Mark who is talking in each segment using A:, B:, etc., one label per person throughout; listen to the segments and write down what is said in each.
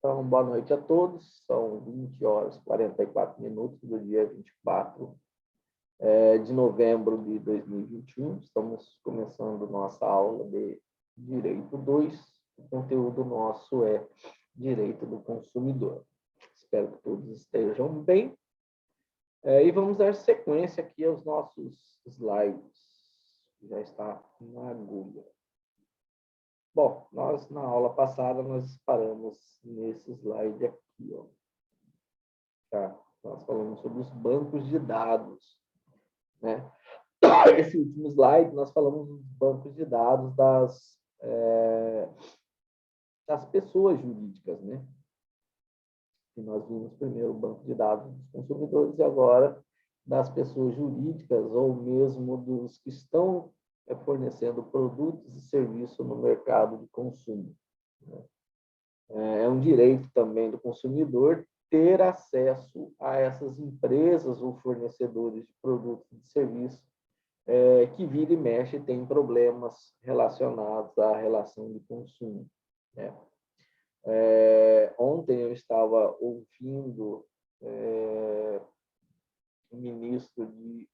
A: Então, boa noite a todos. São 20 horas e 44 minutos do dia 24 de novembro de 2021. Estamos começando nossa aula de Direito 2. O conteúdo nosso é Direito do Consumidor. Espero que todos estejam bem. E vamos dar sequência aqui aos nossos slides. Já está na agulha. Bom, na aula passada, nós paramos nesse slide aqui. Ó. Tá? Nós falamos sobre os bancos de dados. Né? Esse último slide, nós falamos dos bancos de dados das pessoas jurídicas. Né? E nós vimos primeiro o banco de dados dos consumidores e agora das pessoas jurídicas ou mesmo dos que estão fornecendo produtos e serviços no mercado de consumo. É um direito também do consumidor ter acesso a essas empresas ou fornecedores de produtos e serviços que vira e mexe tem problemas relacionados à relação de consumo. Né? Ontem eu estava ouvindo o ministro de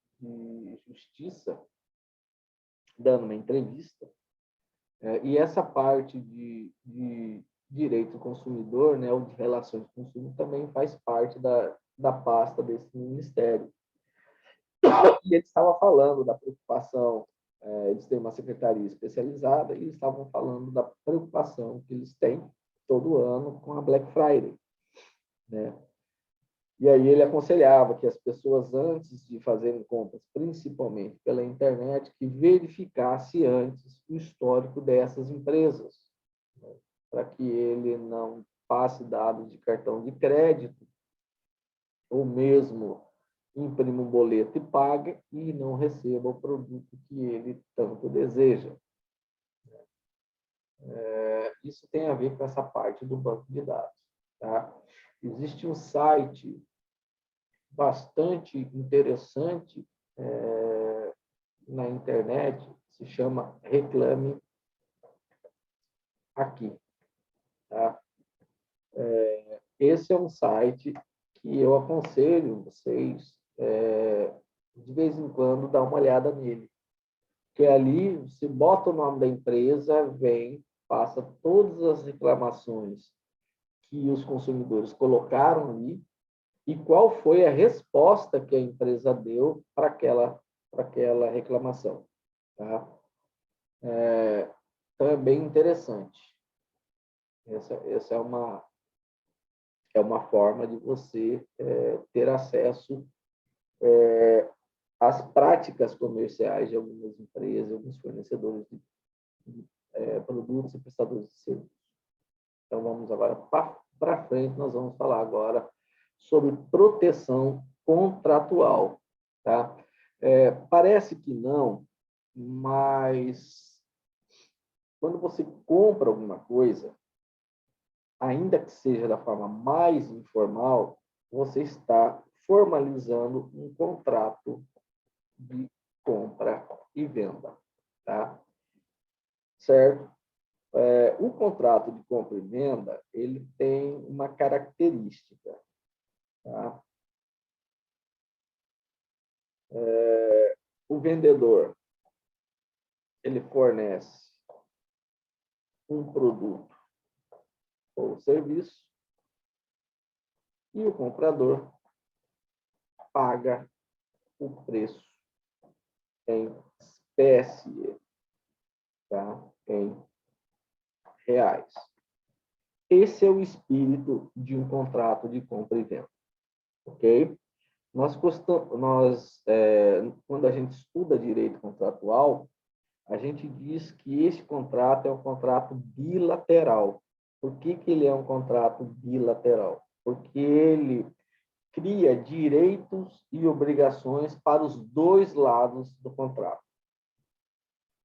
A: Justiça dando uma entrevista, e essa parte de direito do consumidor, né, ou de relações de consumo, também faz parte da pasta desse ministério. E ele estava falando da preocupação, eles têm uma secretaria especializada, e eles estavam falando da preocupação que eles têm todo ano com a Black Friday. Né? E aí ele aconselhava que as pessoas, antes de fazerem compras, principalmente pela internet, que verificasse antes o histórico dessas empresas, né? Para que ele não passe dados de cartão de crédito, ou mesmo imprima um boleto e pague e não receba o produto que ele tanto deseja. Isso tem a ver com essa parte do banco de dados. Tá? Existe um site bastante interessante na internet, se chama Reclame Aqui. Tá? Esse é um site que eu aconselho vocês, de vez em quando, dar uma olhada nele. Que ali, você bota o nome da empresa, vem, passa todas as reclamações que os consumidores colocaram ali, e qual foi a resposta que a empresa deu para aquela reclamação. Tá? Então, é bem interessante. Essa é uma forma de você ter acesso às práticas comerciais de algumas empresas, alguns fornecedores de produtos e prestadores de serviços. Então, vamos agora para frente, nós vamos falar agora sobre proteção contratual. Tá? Parece que não, mas quando você compra alguma coisa, ainda que seja da forma mais informal, você está formalizando um contrato de compra e venda. Tá? Certo? O contrato de compra e venda, ele tem uma característica. Tá? O vendedor, ele fornece um produto ou serviço e o comprador paga o preço em espécie, tá? Em reais. Esse é o espírito de um contrato de compra e venda. Ok? Quando a gente estuda direito contratual, a gente diz que esse contrato é um contrato bilateral. Por que ele é um contrato bilateral? Porque ele cria direitos e obrigações para os dois lados do contrato.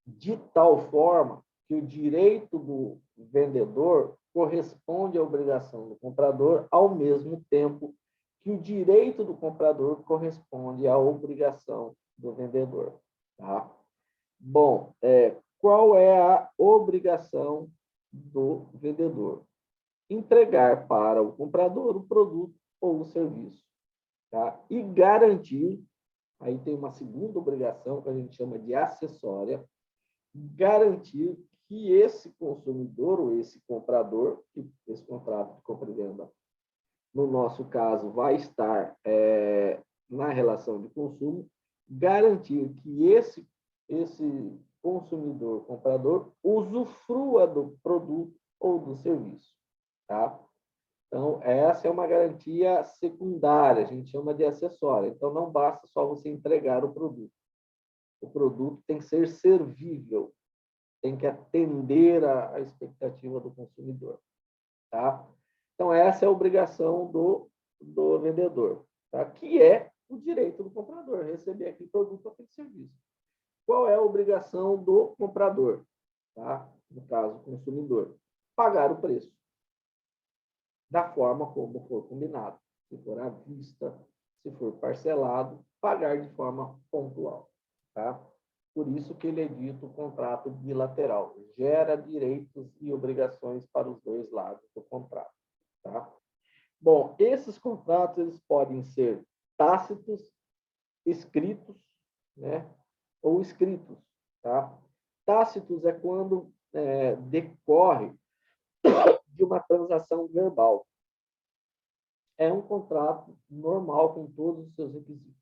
A: De tal forma que o direito do vendedor corresponde à obrigação do comprador, ao mesmo tempo que o direito do comprador corresponde à obrigação do vendedor. Tá? Bom, qual é a obrigação do vendedor? entregar para o comprador o produto ou o serviço, tá? E garantir, aí tem uma segunda obrigação que a gente chama de acessória, garantir que esse consumidor ou esse comprador, que esse contrato de compra e venda, no nosso caso, vai estar na relação de consumo, garantir que esse consumidor, comprador, usufrua do produto ou do serviço, tá? Então, essa é uma garantia secundária, a gente chama de acessória. Então, não basta só você entregar o produto. O produto tem que ser servível, tem que atender à expectativa do consumidor, tá? Então, essa é a obrigação do vendedor, tá? Que é o direito do comprador, receber aquele produto ou aquele serviço. Qual é a obrigação do comprador, tá? No caso, o consumidor? Pagar o preço da forma como for combinado. Se for à vista, se for parcelado, pagar de forma pontual, tá? Por isso que ele é dito contrato bilateral. Gera direitos e obrigações para os dois lados do contrato, tá? Bom, esses contratos eles podem ser tácitos, escritos, né? Ou escritos, tá? Tácitos é quando decorre de uma transação verbal. É um contrato normal com todos os seus requisitos,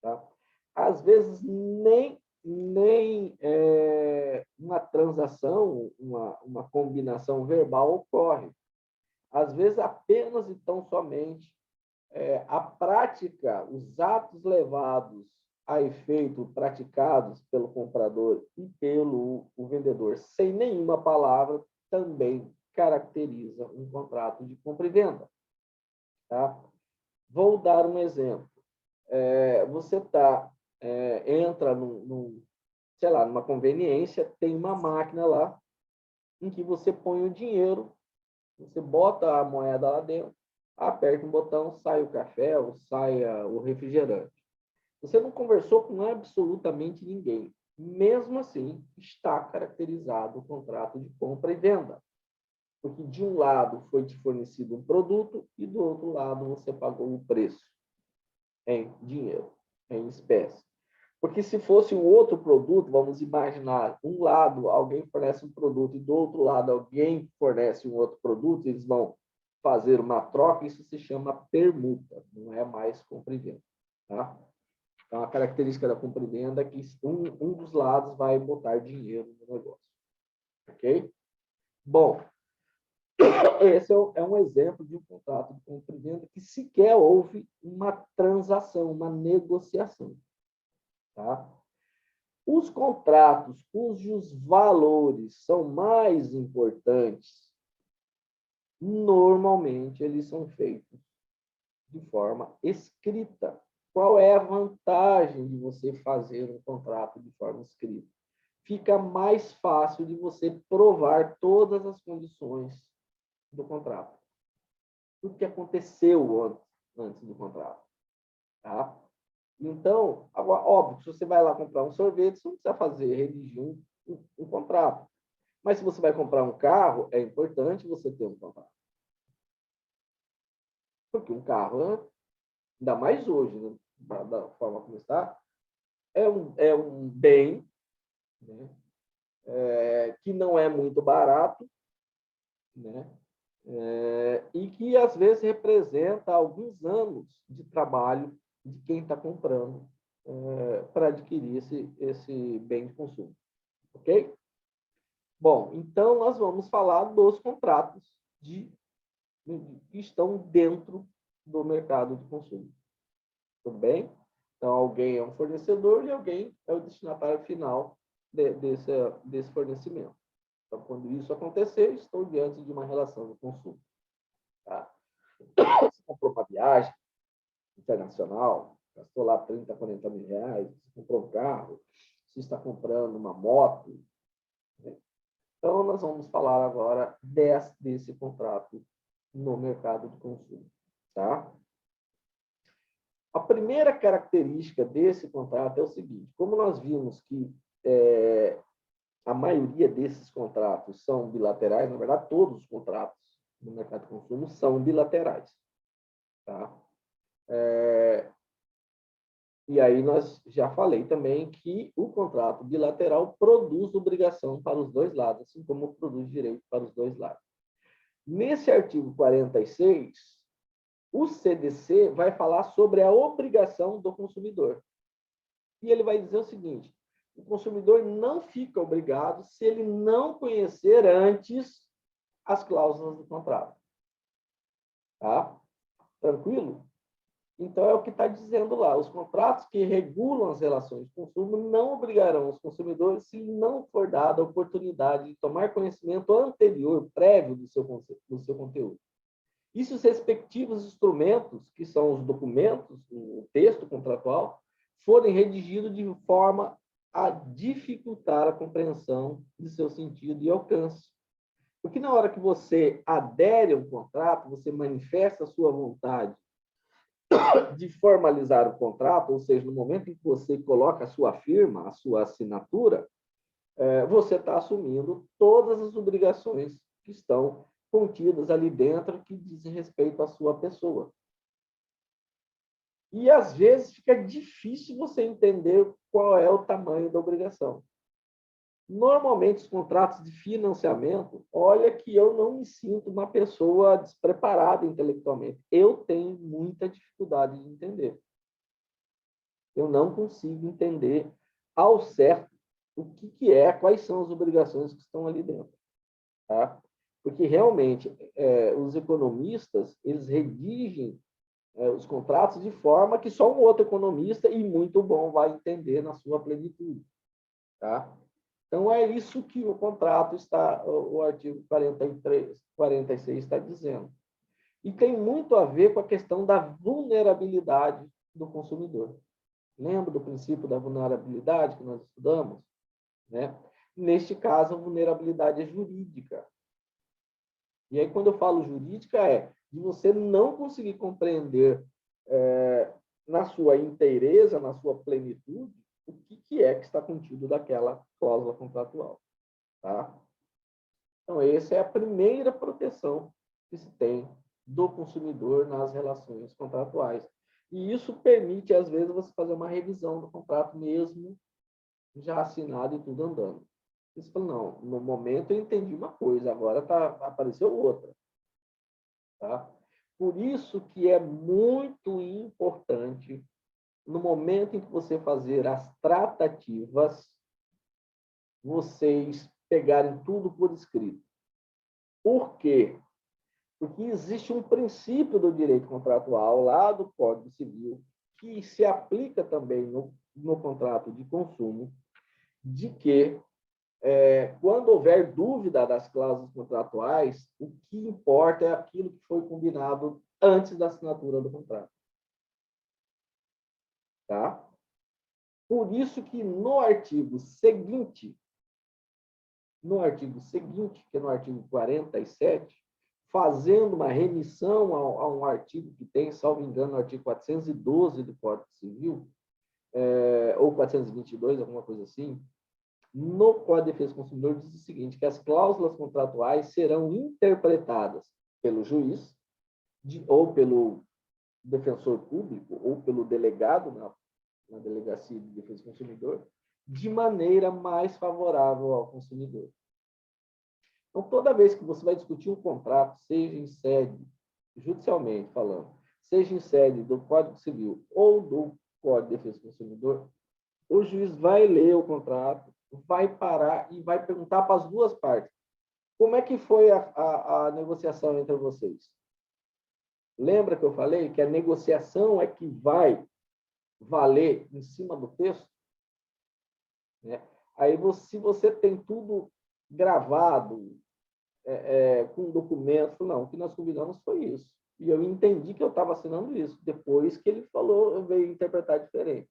A: tá? Às vezes nem uma transação, uma combinação verbal ocorre. Às vezes apenas e tão somente a prática, os atos levados a efeito praticados pelo comprador e pelo o vendedor, sem nenhuma palavra, também caracteriza um contrato de compra e venda, tá? Vou dar um exemplo. Você entra sei lá, numa conveniência, tem uma máquina lá em que você põe o dinheiro, você bota a moeda lá dentro, aperta um botão, sai o café ou sai o refrigerante. Você não conversou com absolutamente ninguém. Mesmo assim, está caracterizado o contrato de compra e venda. Porque de um lado foi te fornecido um produto e do outro lado você pagou o preço em dinheiro, em espécie. Porque se fosse um outro produto, vamos imaginar, um lado alguém fornece um produto e do outro lado alguém fornece um outro produto, eles vão fazer uma troca, isso se chama permuta, não é mais compra e venda, tá? Então, a característica da compra e venda é que um dos lados vai botar dinheiro no negócio, ok? Bom, esse é um exemplo de um contrato de compra e venda que sequer houve uma transação, uma negociação, tá? Os contratos cujos valores são mais importantes, normalmente eles são feitos de forma escrita. Qual é a vantagem de você fazer um contrato de forma escrita? Fica mais fácil de você provar todas as condições do contrato. Tudo que aconteceu antes do contrato, tá? Então, óbvio, se você vai lá comprar um sorvete, você não precisa redigir um contrato. Mas se você vai comprar um carro, é importante você ter um contrato. Porque um carro, ainda mais hoje, né, da forma como está, é um bem, né, que não é muito barato, né, e que às vezes representa alguns anos de trabalho de quem está comprando para adquirir esse bem de consumo. Ok? Bom, então nós vamos falar dos contratos que estão dentro do mercado de consumo. Tudo bem? Então, alguém é um fornecedor e alguém é o destinatário final desse fornecimento. Então, quando isso acontecer, estou diante de uma relação de consumo. Tá? Você comprou uma viagem internacional, gastou lá 30, 40 mil reais, você comprou um carro, você está comprando uma moto. Né? Então, nós vamos falar agora desse contrato no mercado de consumo. Tá? A primeira característica desse contrato é o seguinte: como nós vimos que a maioria desses contratos são bilaterais, na verdade, todos os contratos, no mercado de consumo são bilaterais. Tá? E aí nós já falei também que o contrato bilateral produz obrigação para os dois lados, assim como produz direito para os dois lados. Nesse artigo 46, o CDC vai falar sobre a obrigação do consumidor. E ele vai dizer o seguinte: o consumidor não fica obrigado se ele não conhecer antes as cláusulas do contrato. Tá? Tranquilo? Então, é o que está dizendo lá. Os contratos que regulam as relações de consumo não obrigarão os consumidores se não for dada a oportunidade de tomar conhecimento anterior, prévio do seu conteúdo. E se os respectivos instrumentos, que são os documentos, o texto contratual, forem redigidos de forma a dificultar a compreensão de seu sentido e alcance. Porque na hora que você adere a um contrato, você manifesta a sua vontade de formalizar o contrato, ou seja, no momento em que você coloca a sua firma, a sua assinatura, você está assumindo todas as obrigações que estão contidas ali dentro que dizem respeito à sua pessoa. E, às vezes, fica difícil você entender qual é o tamanho da obrigação. Normalmente, os contratos de financiamento, olha que eu não me sinto uma pessoa despreparada intelectualmente. Eu tenho muita dificuldade de entender. Eu não consigo entender ao certo o que é, quais são as obrigações que estão ali dentro. Tá? Porque, realmente, os economistas, eles redigem os contratos de forma que só um outro economista e muito bom vai entender na sua plenitude. Tá? Então, é isso que o contrato está, o artigo 43, 46 está dizendo. E tem muito a ver com a questão da vulnerabilidade do consumidor. Lembra do princípio da vulnerabilidade que nós estudamos? Né? Neste caso, a vulnerabilidade é jurídica. E aí, quando eu falo jurídica, é de você não conseguir compreender na sua inteireza, na sua plenitude, o que é que está contido daquela cláusula contratual. Tá? Então, essa é a primeira proteção que se tem do consumidor nas relações contratuais. E isso permite, às vezes, você fazer uma revisão do contrato mesmo já assinado e tudo andando. Você fala, não, no momento eu entendi uma coisa, agora apareceu outra. Tá? Por isso que é muito importante, no momento em que você fazer as tratativas, vocês pegarem tudo por escrito. Por quê? Porque existe um princípio do direito contratual lá do Código Civil que se aplica também no contrato de consumo, de que quando houver dúvida das cláusulas contratuais, o que importa é aquilo que foi combinado antes da assinatura do contrato. Tá? Por isso que no artigo seguinte, que é no artigo 47, fazendo uma remissão a um artigo que tem, salvo engano, no artigo 412 do Código Civil, ou 422, alguma coisa assim, no Código de Defesa do Consumidor diz o seguinte, que as cláusulas contratuais serão interpretadas pelo juiz, ou pelo defensor público, ou pelo delegado na Delegacia de Defesa do Consumidor, de maneira mais favorável ao consumidor. Então, toda vez que você vai discutir um contrato, seja em sede, judicialmente falando, seja em sede do Código Civil ou do Código de Defesa do Consumidor, o juiz vai ler o contrato, vai parar e vai perguntar para as duas partes: como é que foi a negociação entre vocês? Lembra que eu falei que a negociação é que vai valer em cima do texto? Né? Aí, se você tem tudo gravado, com documento, não, o que nós combinamos foi isso. E eu entendi que eu estava assinando isso. Depois que ele falou, eu veio interpretar diferente.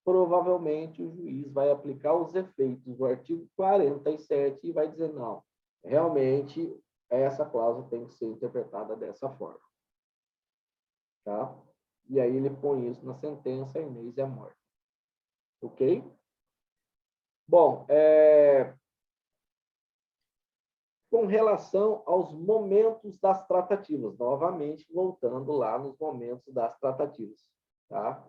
A: Provavelmente o juiz vai aplicar os efeitos do artigo 47 e vai dizer, não, realmente essa cláusula tem que ser interpretada dessa forma. Tá? E aí ele põe isso na sentença, a Inês é morta. Ok? Bom, com relação aos momentos das tratativas, novamente voltando lá nos momentos das tratativas, tá?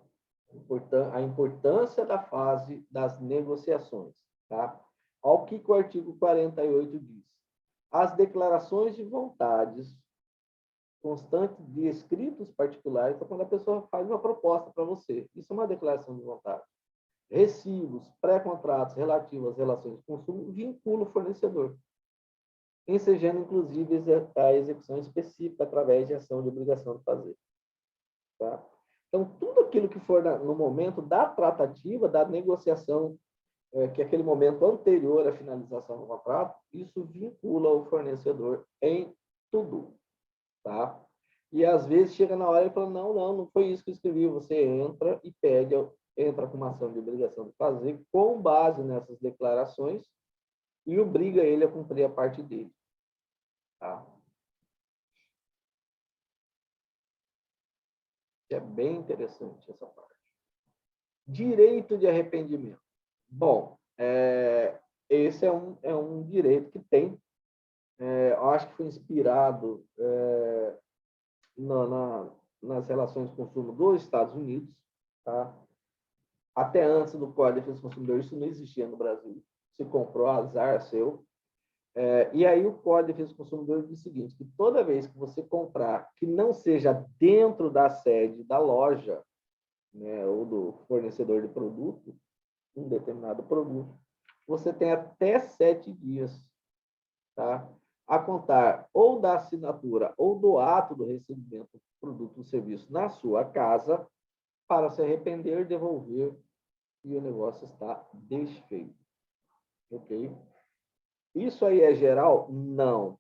A: A importância da fase das negociações, tá? Ao que o artigo 48 diz. As declarações de vontades constantes de escritos particulares é quando a pessoa faz uma proposta para você. Isso é uma declaração de vontade. Recibos, pré-contratos relativos às relações de consumo vinculam o fornecedor, ensejando, inclusive, a execução específica através de ação de obrigação de fazer. Tá? Então, tudo aquilo que for no momento da tratativa, da negociação, que é aquele momento anterior à finalização do contrato, isso vincula o fornecedor em tudo. Tá? E, às vezes, chega na hora e fala, não foi isso que eu escrevi. Você entra e entra com uma ação de obrigação de fazer com base nessas declarações e obriga ele a cumprir a parte dele. Tá? É bem interessante essa parte. Direito de arrependimento. Bom, esse é um direito que tem, eu acho que foi inspirado nas relações de consumo dos Estados Unidos, tá? Até antes do Código de Defesa do Consumidor, isso não existia no Brasil. Se comprou, azar seu. E aí o Código de Defesa do Consumidor diz o seguinte, que toda vez que você comprar que não seja dentro da sede da loja, né, ou do fornecedor de produto, um determinado produto, você tem até 7 dias, tá, a contar ou da assinatura ou do ato do recebimento do produto ou serviço na sua casa para se arrepender, devolver e o negócio está desfeito. Ok? Isso aí é geral? Não.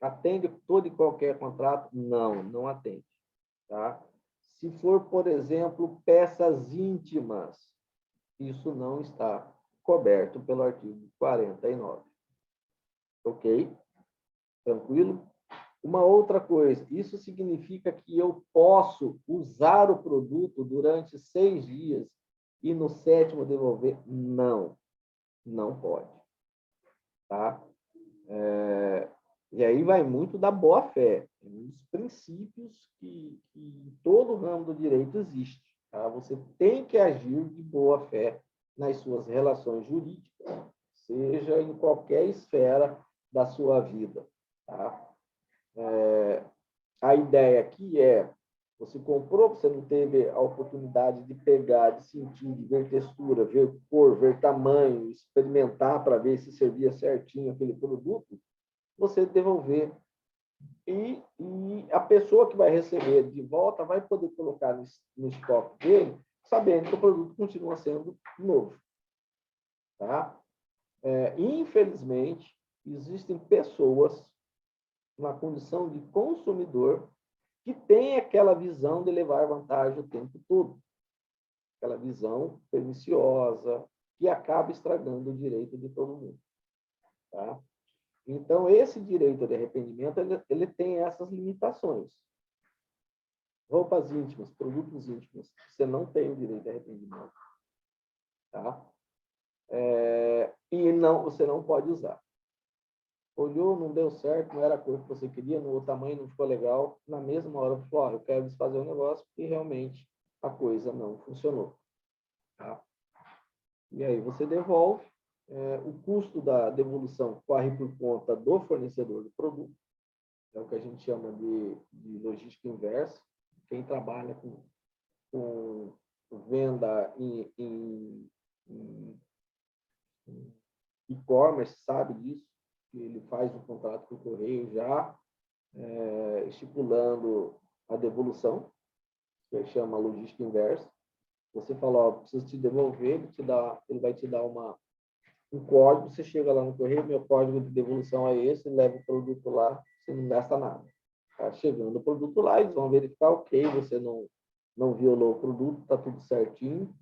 A: Atende todo e qualquer contrato? Não, não atende. Tá? Se for, por exemplo, peças íntimas, isso não está coberto pelo artigo 49. Ok? Tranquilo? Uma outra coisa, isso significa que eu posso usar o produto durante 6 dias e no 7º devolver? Não, não pode. Tá? E aí vai muito da boa-fé, um dos princípios que em todo o ramo do direito existe. Tá? Você tem que agir de boa-fé nas suas relações jurídicas, seja em qualquer esfera da sua vida. Tá? A ideia aqui é, você comprou, você não teve a oportunidade de pegar, de sentir, de ver textura, ver cor, ver tamanho, experimentar para ver se servia certinho aquele produto, você devolver. E a pessoa que vai receber de volta vai poder colocar no estoque dele, sabendo que o produto continua sendo novo. Tá? Infelizmente, existem pessoas na condição de consumidor que têm aquela visão de levar vantagem o tempo todo. Aquela visão perniciosa que acaba estragando o direito de todo mundo. Tá? Então, esse direito de arrependimento, ele tem essas limitações. Roupas íntimas, produtos íntimos, você não tem o direito de arrependimento. Tá? E você não pode usar. Olhou, não deu certo, não era a cor que você queria, o tamanho não ficou legal. Na mesma hora, você falou, eu quero desfazer o negócio, porque realmente a coisa não funcionou. Tá? E aí você devolve. O custo da devolução corre por conta do fornecedor do produto. É o que a gente chama de logística inversa. Quem trabalha com venda em e-commerce sabe disso. Ele faz um contrato com o correio já estipulando a devolução, que chama logística inversa. Você fala, ó, preciso te devolver, ele vai te dar um código, você chega lá no correio, meu código de devolução é esse, leva o produto lá, você não gasta nada. Tá chegando o produto lá, eles vão verificar, ok, você não violou o produto, tá tudo certinho,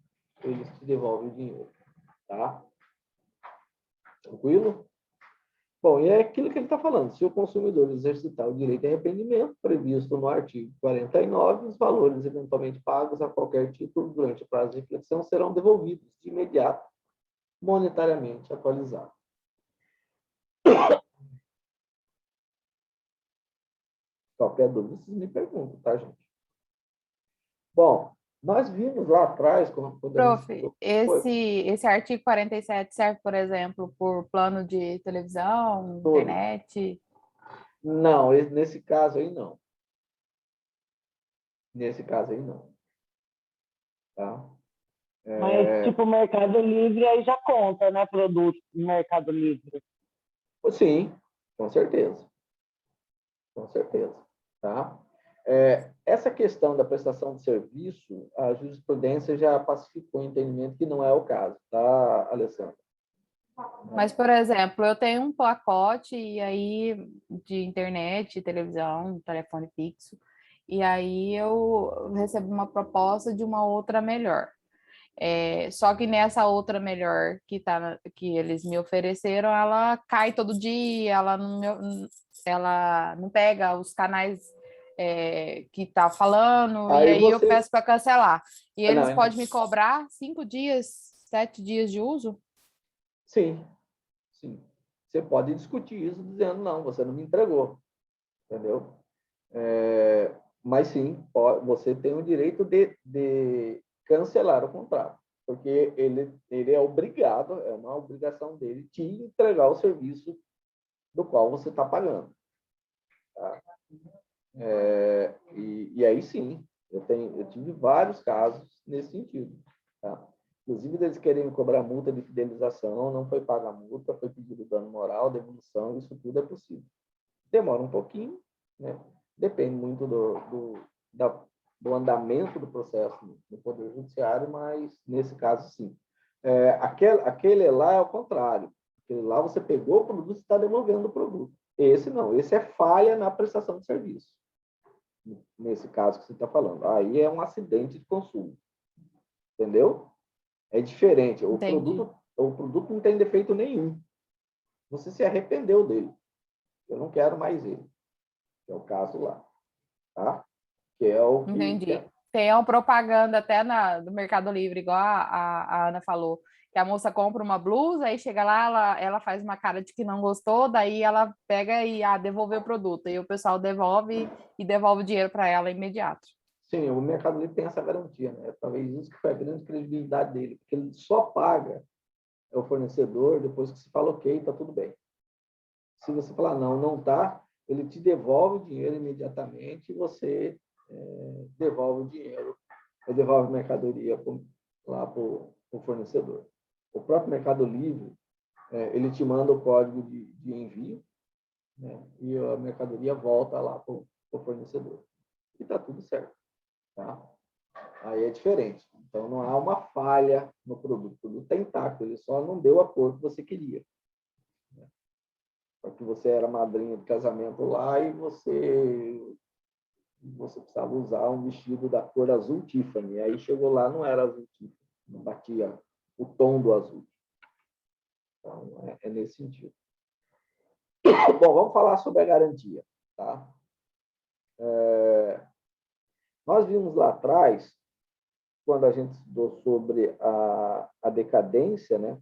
A: eles te devolvem o dinheiro. Tá? Tranquilo? Bom, e é aquilo que ele está falando. Se o consumidor exercitar o direito de arrependimento previsto no artigo 49, os valores eventualmente pagos a qualquer título durante o prazo de reflexão serão devolvidos de imediato, monetariamente atualizados. Qualquer dúvida, vocês me perguntam, tá, gente? Bom, nós vimos lá atrás, quando a gente
B: Prof,
A: estudou...
B: esse artigo 47 serve, por exemplo, por plano de televisão,
A: Todos.
B: internet?
A: Não, nesse caso aí não. Nesse caso aí não. Tá?
C: Mas, tipo, o Mercado Livre aí já conta, né? Produto no Mercado Livre.
A: Sim, com certeza. Com certeza. Tá? Essa questão da prestação de serviço, a jurisprudência já pacificou o entendimento que não é o caso, tá, Alessandra?
B: Mas, por exemplo, eu tenho um pacote e aí de internet, televisão, telefone fixo, e aí eu recebo uma proposta de uma outra melhor. Só que nessa outra melhor que eles me ofereceram, ela cai todo dia, ela não pega os canais que tá falando, e
A: Aí
B: aí eu
A: você...
B: peço para cancelar. E eles
A: Não,
B: podem me cobrar 5 dias, 7 dias de uso?
A: sim, sim. Você pode discutir isso dizendo, não, você não me entregou, entendeu? Mas sim, você tem o direito de cancelar o contrato, porque ele é obrigado, é uma obrigação dele te entregar o serviço do qual você está pagando. Tá? E aí sim, eu tive vários casos nesse sentido. Tá? Inclusive, eles querem me cobrar multa de fidelização, não foi paga a multa, foi pedido dano moral, devolução, isso tudo é possível. Demora um pouquinho, né? Depende muito do andamento do processo no Poder Judiciário, mas nesse caso, sim. Aquele lá é o contrário. Aquele lá você pegou o produto e está devolvendo o produto. Esse não, esse é falha na prestação de serviço. Nesse caso que você está falando. Aí é um acidente de consumo. Entendeu? É diferente.
B: Entendi.
A: O produto não tem defeito nenhum. Você se arrependeu dele. Eu não quero mais ele. Que é o caso lá. Tá? Que é o que
B: Entendi. Tem uma propaganda até do Mercado Livre, igual a Ana falou, que a moça compra uma blusa, aí chega lá, ela faz uma cara de que não gostou, daí ela pega e devolve o produto. E o pessoal devolve e devolve o dinheiro para ela imediato.
A: sim, o Mercado Livre tem essa garantia, né? Talvez isso que foi a grande credibilidade dele, porque ele só paga o fornecedor depois que se fala ok, está tudo bem. Se você falar não, não está, ele te devolve o dinheiro imediatamente e você devolve o dinheiro, devolve a mercadoria lá para o fornecedor. O próprio Mercado Livre, ele te manda o código de envio, né? E a mercadoria volta lá para o fornecedor. E está tudo certo. Tá? Aí é diferente. Então, não há uma falha no produto. O produto está intacto, ele só não deu a cor que você queria. Porque você era madrinha de casamento lá e você precisava usar um vestido da cor azul Tiffany. Aí chegou lá, não era azul Tiffany, não batia o tom do azul. Então, é nesse sentido. Bom, vamos falar sobre a garantia. Tá? Nós vimos lá atrás, quando a gente estudou sobre a decadência, né?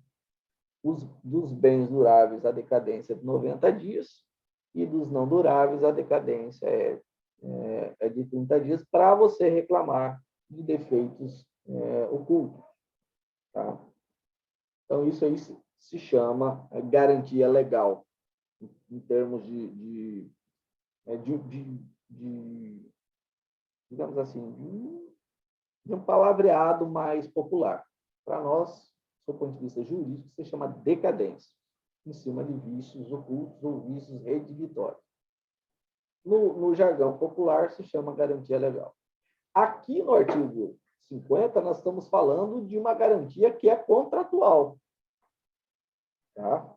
A: Dos bens duráveis, a decadência é de 90 dias, e dos não duráveis, a decadência é de 30 dias, para você reclamar de defeitos ocultos. Tá? Então, isso aí se chama garantia legal, em termos digamos assim, de um palavreado mais popular. Para nós, do ponto de vista jurídico, se chama decadência, em cima de vícios ocultos ou vícios redivitórios. No jargão popular, se chama garantia legal. Aqui no artigo 50, nós estamos falando de uma garantia que é contratual. Tá?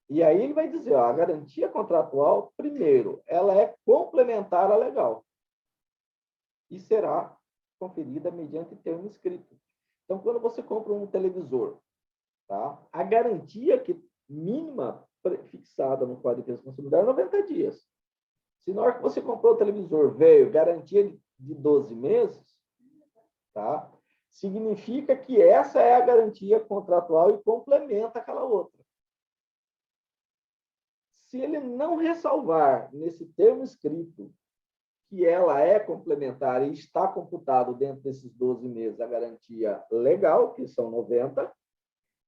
A: E aí ele vai dizer, a garantia contratual, primeiro, ela é complementar à legal e será conferida mediante termo escrito. Então, quando você compra um televisor, tá? A garantia mínima fixada no Código de Defesa do Consumidor é 90 dias. Se na hora que você comprou o televisor veio garantia de 12 meses, tá? Significa que essa é a garantia contratual e complementa aquela outra. Se ele não ressalvar nesse termo escrito que ela é complementar e está computado dentro desses 12 meses a garantia legal, que são 90,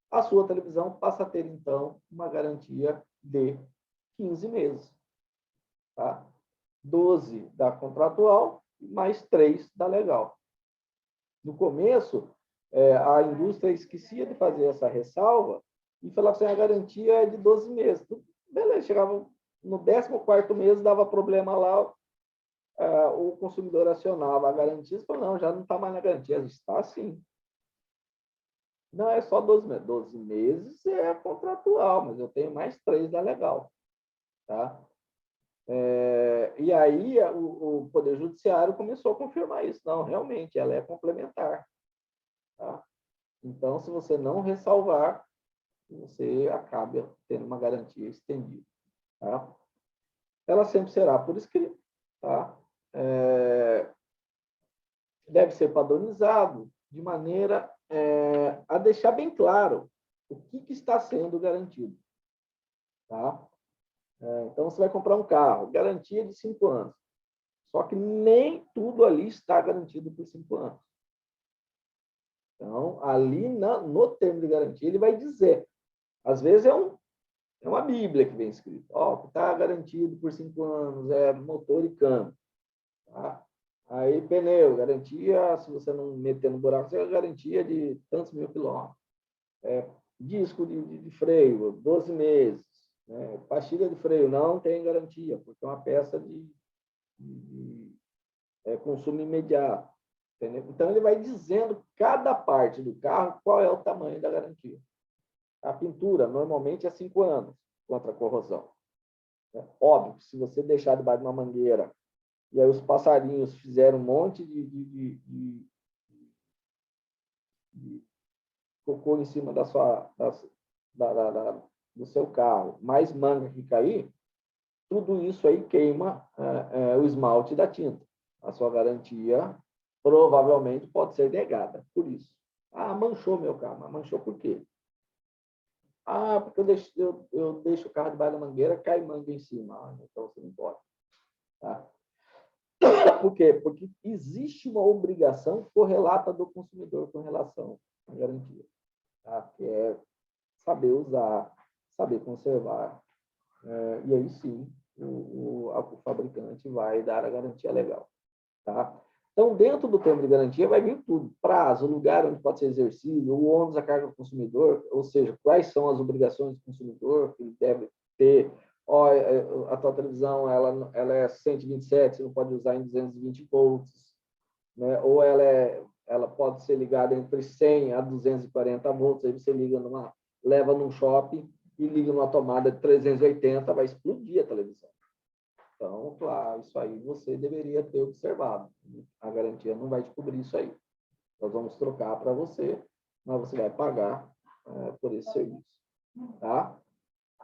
A: a sua televisão passa a ter, então, uma garantia de 15 meses. Tá? 12 da contratual, mais 3 da legal. No começo, a indústria esquecia de fazer essa ressalva e falava assim, a garantia é de 12 meses. Beleza, chegava no 14º mês, dava problema lá, o consumidor acionava a garantia e falou, não, já não está mais na garantia, está sim. Não é só 12 meses. 12 meses é contratual, mas eu tenho mais 3 da legal. Tá? E aí o Poder Judiciário começou a confirmar isso. Não, realmente, ela é complementar. Tá? Então, se você não ressalvar, você acaba tendo uma garantia estendida. Tá? Ela sempre será por escrito. Tá? Deve ser padronizado de maneira a deixar bem claro o que está sendo garantido. Tá? Então, você vai comprar um carro, garantia de 5 anos. Só que nem tudo ali está garantido por 5 anos. Então, ali no termo de garantia, ele vai dizer. Às vezes é uma Bíblia que vem escrito. Está garantido por 5 anos, é motor e câmbio. Tá? Aí, pneu, garantia, se você não meter no buraco, você é garantia de tantos mil quilômetros. Disco de freio, 12 meses. Pastilha de freio, não tem garantia, porque é uma peça de consumo imediato. Entendeu? Então, ele vai dizendo cada parte do carro qual é o tamanho da garantia. A pintura, normalmente, é 5 anos contra a corrosão. Óbvio que se você deixar debaixo de uma mangueira e aí os passarinhos fizeram um monte de cocô em cima do seu carro, mais manga que cair, tudo isso aí queima o esmalte da tinta. A sua garantia provavelmente pode ser negada por isso. Manchou meu carro. Mas manchou por quê? Porque eu deixo o carro debaixo da mangueira, cai manga em cima. Então você não pode. Tá? Por quê? Porque existe uma obrigação correlata do consumidor com relação à garantia. Tá? Que é saber usar, saber conservar. E aí sim, o fabricante vai dar a garantia legal. Tá? Então, dentro do termo de garantia vai vir tudo. Prazo, lugar onde pode ser exercido, o ônus da carga do consumidor, ou seja, quais são as obrigações do consumidor que ele deve ter. A tua televisão ela é 127, você não pode usar em 220 volts. Né? Ou ela pode ser ligada entre 100 a 240 volts, aí você leva num shopping e liga numa tomada de 380, vai explodir a televisão. Então, claro, isso aí você deveria ter observado. A garantia não vai descobrir isso aí. Nós vamos trocar para você, mas você vai pagar por esse serviço. Tá?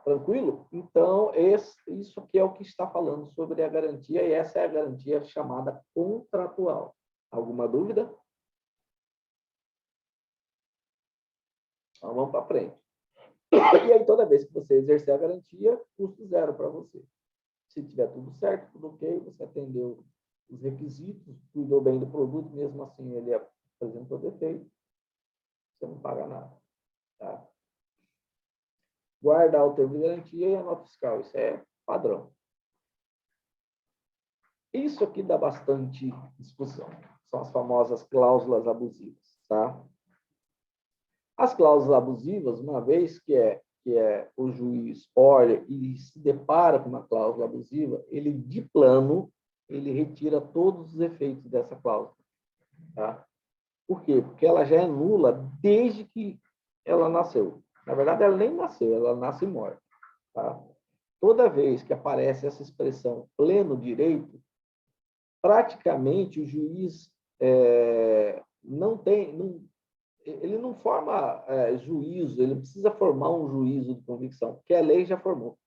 A: Tranquilo? Então, isso aqui é o que está falando sobre a garantia, e essa é a garantia chamada contratual. Alguma dúvida? Então, vamos para frente. E aí, toda vez que você exercer a garantia, custo zero para você. Se tiver tudo certo, tudo ok, você atendeu os requisitos, cuidou bem do produto, mesmo assim ele apresentou defeito, você não paga nada. Tá? Guardar o termo de garantia e a nota fiscal, isso é padrão. Isso aqui dá bastante discussão. São as famosas cláusulas abusivas. Tá? As cláusulas abusivas, uma vez que o juiz olha e se depara com uma cláusula abusiva, ele, de plano, ele retira todos os efeitos dessa cláusula. Tá? Por quê? Porque ela já é nula desde que ela nasceu. Na verdade, ela nem nasceu, ela nasce morta. Tá? Toda vez que aparece essa expressão pleno direito, praticamente o juiz ele não forma juízo, ele precisa formar um juízo de convicção, porque a lei já formou.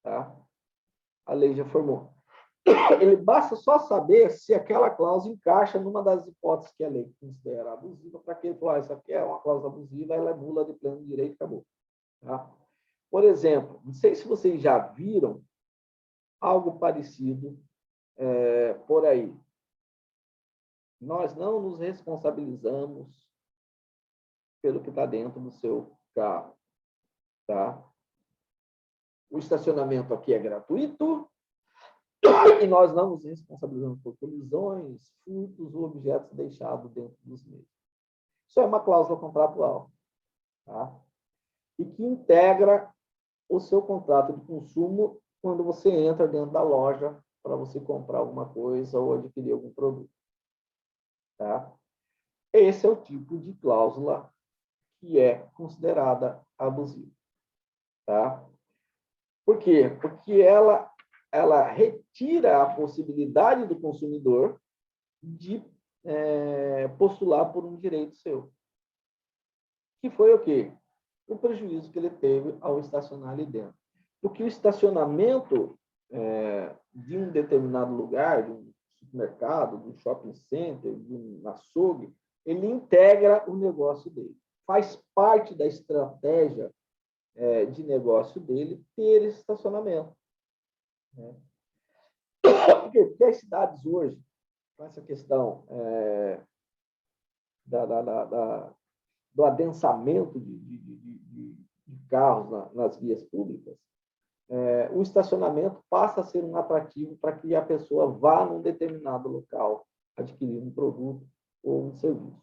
A: Tá? A lei já formou. Ele basta só saber se aquela cláusula encaixa numa das hipóteses que a lei considera abusiva, para que ele falar, isso aqui é uma cláusula abusiva, ela é nula de pleno direito, acabou. Tá? Por exemplo, não sei se vocês já viram algo parecido por aí. Nós não nos responsabilizamos pelo que está dentro do seu carro, tá? O estacionamento aqui é gratuito e nós não nos responsabilizamos por colisões, furtos ou objetos deixados dentro dos mesmos. Isso é uma cláusula contratual, tá? E que integra o seu contrato de consumo quando você entra dentro da loja para você comprar alguma coisa ou adquirir algum produto, tá? Esse é o tipo de cláusula que é considerada abusiva, tá? Por quê? Porque ela retira a possibilidade do consumidor de postular por um direito seu. Que foi o quê? O prejuízo que ele teve ao estacionar ali dentro. Porque o estacionamento de um determinado lugar, de um supermercado, de um shopping center, de um açougue, ele integra o negócio dele. Faz parte da estratégia de negócio dele ter esse estacionamento. Né? Por quê? Porque as cidades hoje, com essa questão do adensamento de carros nas vias públicas, o estacionamento passa a ser um atrativo para que a pessoa vá num determinado local adquirir um produto ou um serviço.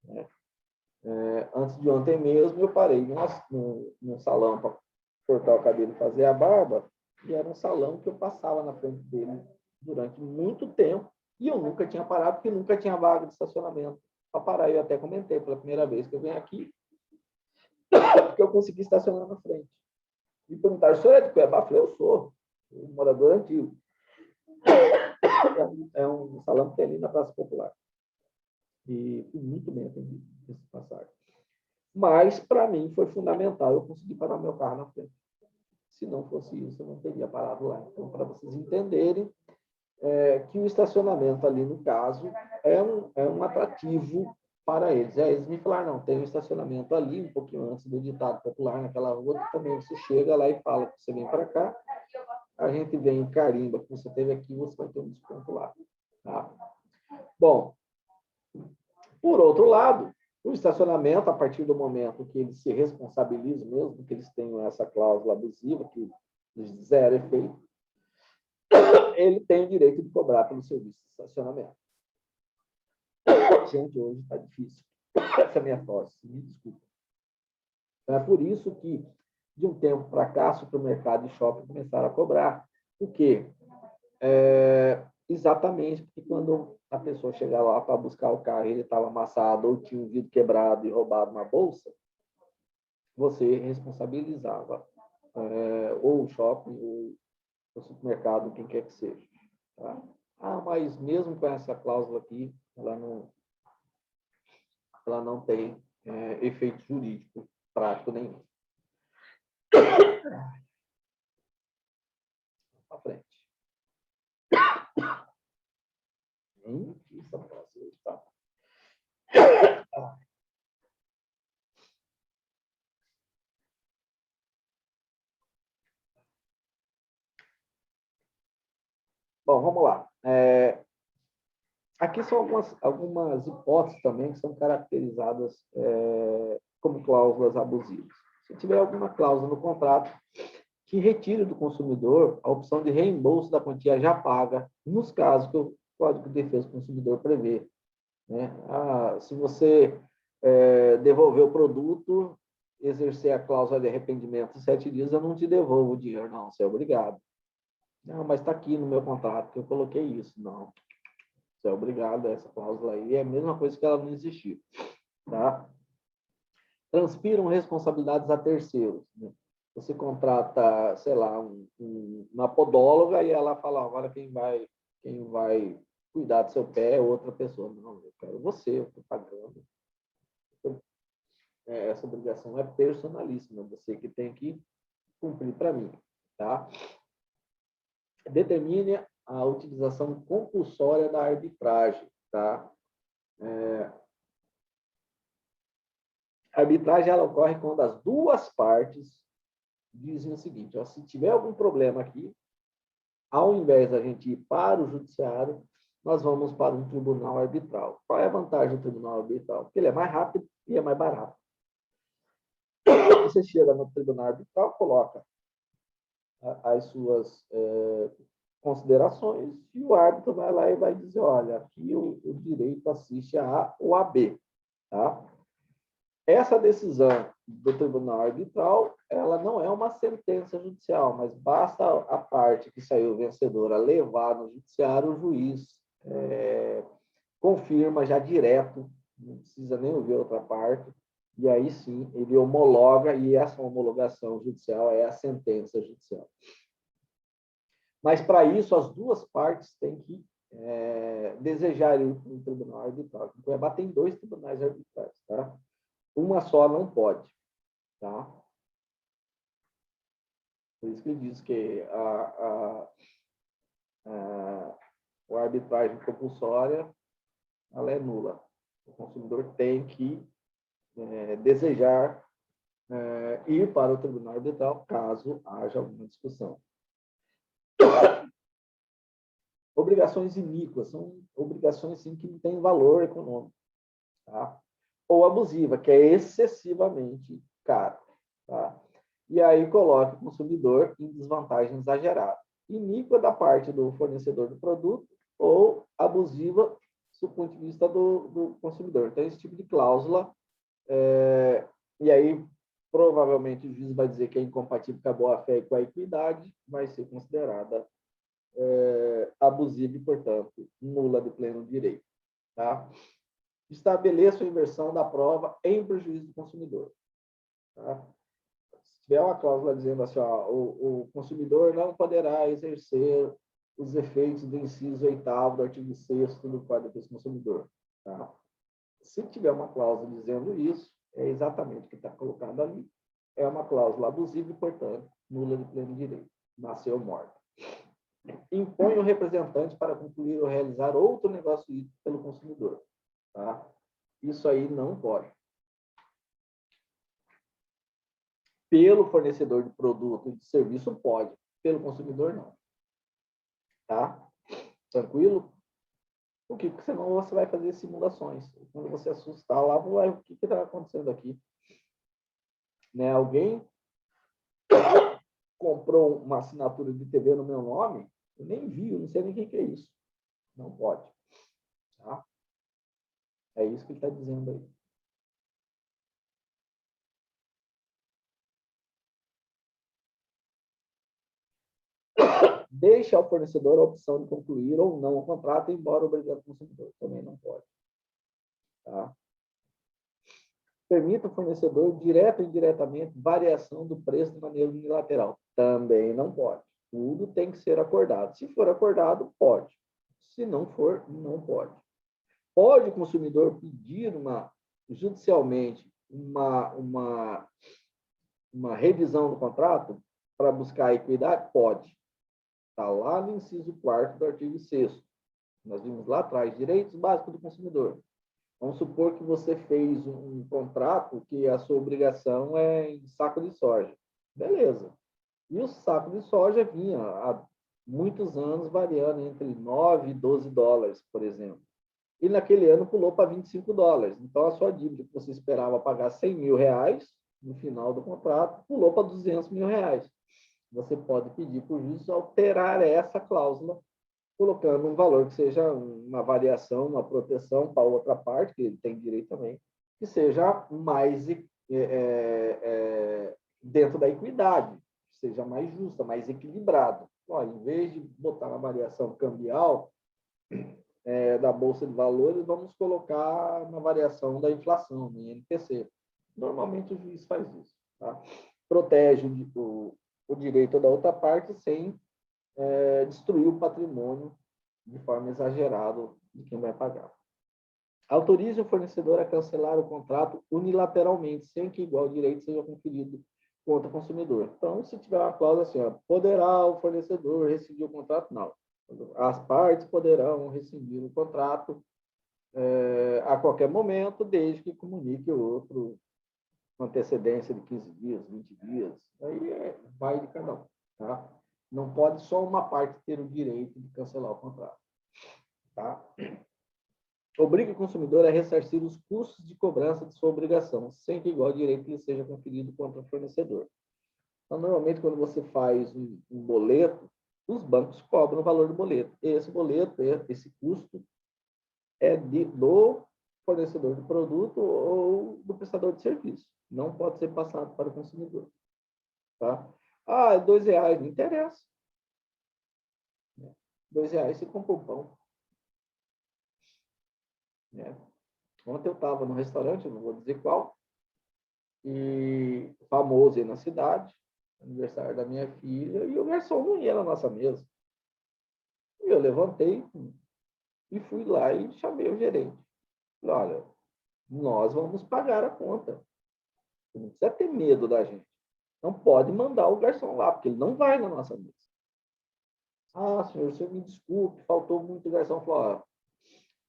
A: Né? Antes de ontem mesmo, eu parei num salão para cortar o cabelo e fazer a barba, e era um salão que eu passava na frente dele durante muito tempo, e eu nunca tinha parado, porque nunca tinha vaga de estacionamento para parar. Eu até comentei, pela primeira vez que eu venho aqui, porque eu consegui estacionar na frente. E perguntaram, o senhor é de Cuiabá? Eu falei, eu sou um morador antigo. É um salão que tem ali na Praça Popular. E fui muito bem atendido nesse passagem. Mas, para mim, foi fundamental eu conseguir parar meu carro na frente. Se não fosse isso, eu não teria parado lá. Então, para vocês entenderem que o estacionamento ali, no caso, é um atrativo para eles. Eles me falaram, não, tem um estacionamento ali, um pouquinho antes do ditado popular, naquela rua, que também você chega lá e fala que você vem para cá, a gente vem em carimba que você teve aqui, você vai ter um desconto lá. Tá? Bom, por outro lado, o estacionamento, a partir do momento que eles se responsabilizam, mesmo que eles tenham essa cláusula abusiva, que zero efeito, ele tem o direito de cobrar pelo serviço de estacionamento. Gente, hoje está difícil. Essa é a minha tosse, me desculpa. É por isso que, de um tempo para cá, supermercado e shopping começaram a cobrar. Por quê? Exatamente porque quando a pessoa chegava lá para buscar o carro, ele estava amassado ou tinha um vidro quebrado e roubado uma bolsa, você responsabilizava ou o shopping ou o supermercado, quem quer que seja. Tá? Mas mesmo com essa cláusula aqui, ela não tem efeito jurídico prático nenhum. Para frente. Isso, tá? Bom, vamos lá. Aqui são algumas hipóteses também que são caracterizadas como cláusulas abusivas. Se tiver alguma cláusula no contrato que retire do consumidor a opção de reembolso da quantia já paga, nos casos que o Código de Defesa do Consumidor prevê. Né? Se você devolver o produto, exercer a cláusula de arrependimento em 7 dias, eu não te devolvo o dinheiro. Não, você é obrigado. Não, mas está aqui no meu contrato que eu coloquei isso. Não, você é obrigado a essa cláusula aí. É a mesma coisa que ela não existir. Tá? Transpiram responsabilidades a terceiros. Né? Você contrata, sei lá, uma podóloga e ela fala, agora quem vai cuidar do seu pé é outra pessoa. Não, eu quero você, eu estou pagando. Essa obrigação é personalíssima, você que tem que cumprir para mim. Tá? Determine a utilização compulsória da arbitragem. Tá? A arbitragem ela ocorre quando as duas partes dizem o seguinte: ó, se tiver algum problema aqui, ao invés da gente ir para o judiciário, nós vamos para um tribunal arbitral. Qual é a vantagem do tribunal arbitral? Porque ele é mais rápido e é mais barato. Você chega no tribunal arbitral, coloca as suas considerações e o árbitro vai lá e vai dizer, olha, aqui o direito assiste a A ou a B. Tá? Essa decisão do tribunal arbitral, ela não é uma sentença judicial, mas basta a parte que saiu vencedora levar no judiciário, o juiz confirma já direto, não precisa nem ouvir outra parte, e aí sim ele homologa, e essa homologação judicial é a sentença judicial. Mas para isso as duas partes têm que desejar ir para um tribunal arbitral. Em Cuiabá tem 2 tribunais arbitrais, tá? Uma só não pode, tá? Por isso que ele diz que a arbitragem compulsória ela é nula. O consumidor tem que desejar ir para o tribunal arbitral caso haja alguma discussão. Obrigações iníquas são obrigações sim, que não têm valor econômico, tá? Ou abusiva, que é excessivamente caro, tá? E aí coloca o consumidor em desvantagem exagerada. Iníqua da parte do fornecedor do produto ou abusiva do ponto de vista do consumidor. Então, esse tipo de cláusula, e aí provavelmente o juiz vai dizer que é incompatível com a boa-fé e com a equidade, vai ser considerada abusiva e, portanto, nula de pleno direito. Tá? Estabeleça a inversão da prova em prejuízo do consumidor. Tá? Se tiver uma cláusula dizendo assim, ó, o consumidor não poderá exercer os efeitos do inciso 8º do artigo 6º do Código de Defesa do Consumidor. Tá? Se tiver uma cláusula dizendo isso, é exatamente o que está colocado ali. É uma cláusula abusiva e, portanto, nula de pleno direito. Nasceu morta. Impõe o representante para concluir ou realizar outro negócio pelo consumidor. Tá? Isso aí não pode. Pelo fornecedor de produto e de serviço, pode. Pelo consumidor, não. Tá? Tranquilo? Por quê? Porque senão você vai fazer simulações. Quando você assustar lá, o que está acontecendo aqui? Né? Alguém comprou uma assinatura de TV no meu nome, eu nem vi, eu não sei nem o que é isso. Não pode. Tá? É isso que ele está dizendo aí. Deixa ao fornecedor a opção de concluir ou não o contrato, embora obrigado ao consumidor. Também não pode. Tá? Permita ao fornecedor, direto ou indiretamente, variação do preço de maneira unilateral. Também não pode. Tudo tem que ser acordado. Se for acordado, pode. Se não for, não pode. Pode o consumidor pedir judicialmente uma revisão do contrato para buscar a equidade? Pode. Está lá no inciso 4º do artigo 6º. Nós vimos lá atrás, direitos básicos do consumidor. Vamos supor que você fez um contrato que a sua obrigação é em saco de soja. Beleza. E o saco de soja vinha há muitos anos variando entre 9 e 12 dólares, por exemplo. E naquele ano pulou para 25 dólares. Então, a sua dívida que você esperava pagar 100 mil reais no final do contrato, pulou para 200 mil reais. Você pode pedir para o juiz alterar essa cláusula, colocando um valor que seja uma variação, uma proteção para outra parte, que ele tem direito também, que seja mais dentro da equidade, seja mais justa, mais equilibrado. Ó, em vez de botar uma variação cambial da Bolsa de Valores, vamos colocar uma variação da inflação, no INPC. Normalmente o juiz faz isso. Tá? Protege o direito da outra parte sem destruir o patrimônio de forma exagerada de quem vai pagar. Autorize o fornecedor a cancelar o contrato unilateralmente, sem que igual direito seja conferido contra o consumidor. Então, se tiver uma cláusula assim, ó, poderá o fornecedor rescindir o contrato? Não. As partes poderão rescindir o contrato a qualquer momento, desde que comunique o outro com antecedência de 15 dias, 20 dias, aí vai de cada um, tá? Não pode só uma parte ter o direito de cancelar o contrato, tá? Obriga o consumidor a ressarcir os custos de cobrança de sua obrigação, sem que igual direito lhe seja conferido contra o fornecedor. Então, normalmente, quando você faz um boleto, os bancos cobram o valor do boleto. Esse boleto, esse custo, é do fornecedor do produto ou do prestador de serviço. Não pode ser passado para o consumidor. Tá? Ah, é R$2, não interessa. R$2 você compra um pão. Né? Ontem eu estava no restaurante, não vou dizer qual, e famoso aí na cidade, aniversário da minha filha, e o garçom não ia na nossa mesa. E eu levantei e fui lá e chamei o gerente. Falei, olha, nós vamos pagar a conta. Você não precisa ter medo da gente. Não pode mandar o garçom lá, porque ele não vai na nossa mesa. Ah, senhor, o senhor me desculpe, faltou muito garçom. Falou,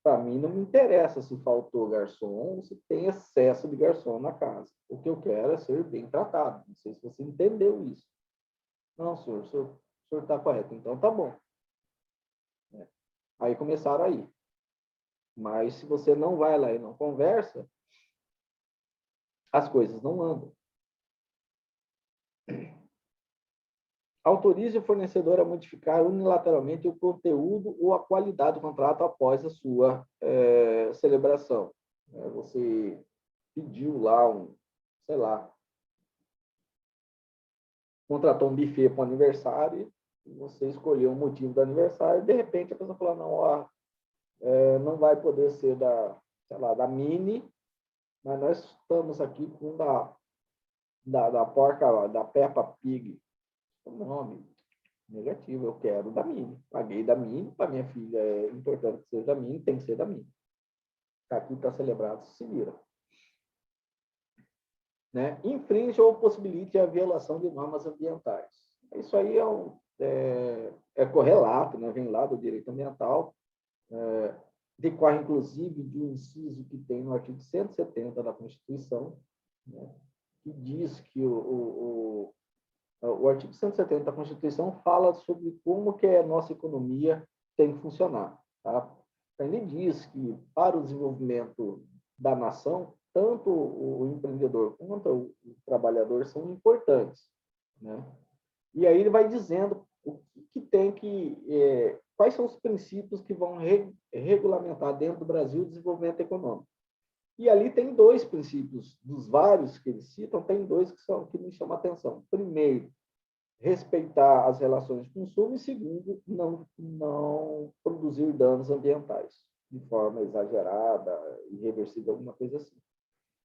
A: para mim não me interessa se faltou garçom ou se tem excesso de garçom na casa. O que eu quero é ser bem tratado. Não sei se você entendeu isso. Não, senhor, o senhor está correto. Então, tá bom. Aí começaram a ir. Mas se você não vai lá e não conversa, as coisas não andam. Autorize o fornecedor a modificar unilateralmente o conteúdo ou a qualidade do contrato após a sua celebração. Você pediu lá sei lá, contratou um buffet para o aniversário, você escolheu o motivo do aniversário, e de repente a pessoa falou, não, ó, não vai poder ser sei lá, da Mini, mas nós estamos aqui com da porca, da Peppa Pig. Não, amigo, negativo, eu quero da Mini. Paguei da Mini, para minha filha é importante que seja da Mini, tem que ser da Mini. Aqui está celebrado, se vira. Né? Infringe ou possibilite a violação de normas ambientais. Isso aí é correlato, né? Vem lá do direito ambiental, decorre inclusive de um inciso que tem no artigo 170 da Constituição, né? Que diz que o artigo 170 da Constituição fala sobre como que a nossa economia tem que funcionar. Tá? Ele diz que para o desenvolvimento da nação, tanto o empreendedor quanto o trabalhador são importantes. Né? E aí ele vai dizendo o que tem quais são os princípios que vão regulamentar dentro do Brasil o desenvolvimento econômico. E ali tem dois princípios, dos vários que eles citam, tem dois que me chamam a atenção. Primeiro, respeitar as relações de consumo e, segundo, não produzir danos ambientais de forma exagerada, irreversível, alguma coisa assim.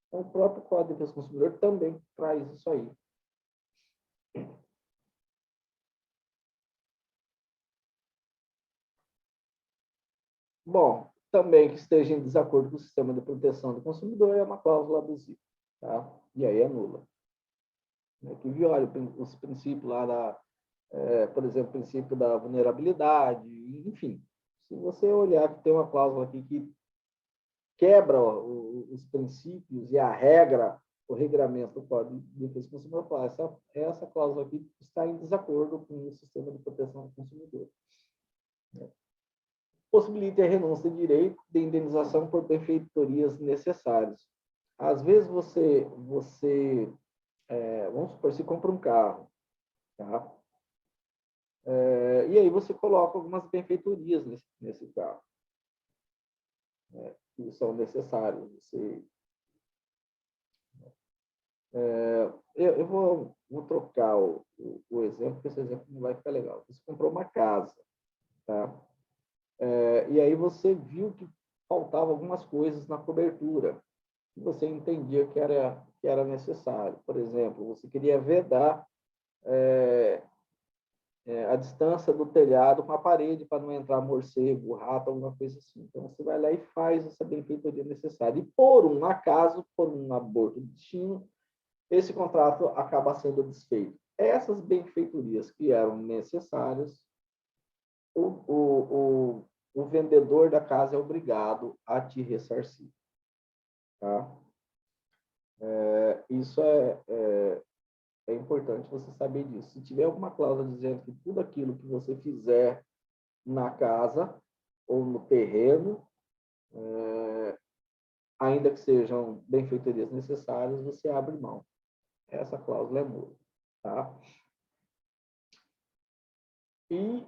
A: Então, o próprio Código de Defesa do Consumidor também traz isso aí. Bom, também que esteja em desacordo com o sistema de proteção do consumidor é uma cláusula abusiva, tá? E aí é nula. Que viola os princípios lá por exemplo, o princípio da vulnerabilidade, enfim. Se você olhar que tem uma cláusula aqui que quebra os princípios e a regra, o regramento do Código de Defesa do Consumidor, essa cláusula aqui está em desacordo com o sistema de proteção do consumidor. Possibilite a renúncia de direito de indenização por benfeitorias necessárias. Às vezes vamos supor, você compra um carro, tá? E aí você coloca algumas benfeitorias nesse carro, né, que são necessárias. Eu vou trocar o exemplo, porque esse exemplo não vai ficar legal. Você comprou uma casa, tá? E aí você viu que faltavam algumas coisas na cobertura, que você entendia que era necessário. Por exemplo, você queria vedar a distância do telhado com a parede para não entrar morcego, rato, alguma coisa assim. Então, você vai lá e faz essa benfeitoria necessária. E, por um acaso, por um aborto de destino, esse contrato acaba sendo desfeito. Essas benfeitorias que eram necessárias, o vendedor da casa é obrigado a te ressarcir. Tá? Isso é importante você saber disso. Se tiver alguma cláusula dizendo que tudo aquilo que você fizer na casa ou no terreno, ainda que sejam benfeitorias necessárias, você abre mão. Essa cláusula é nula, tá? E,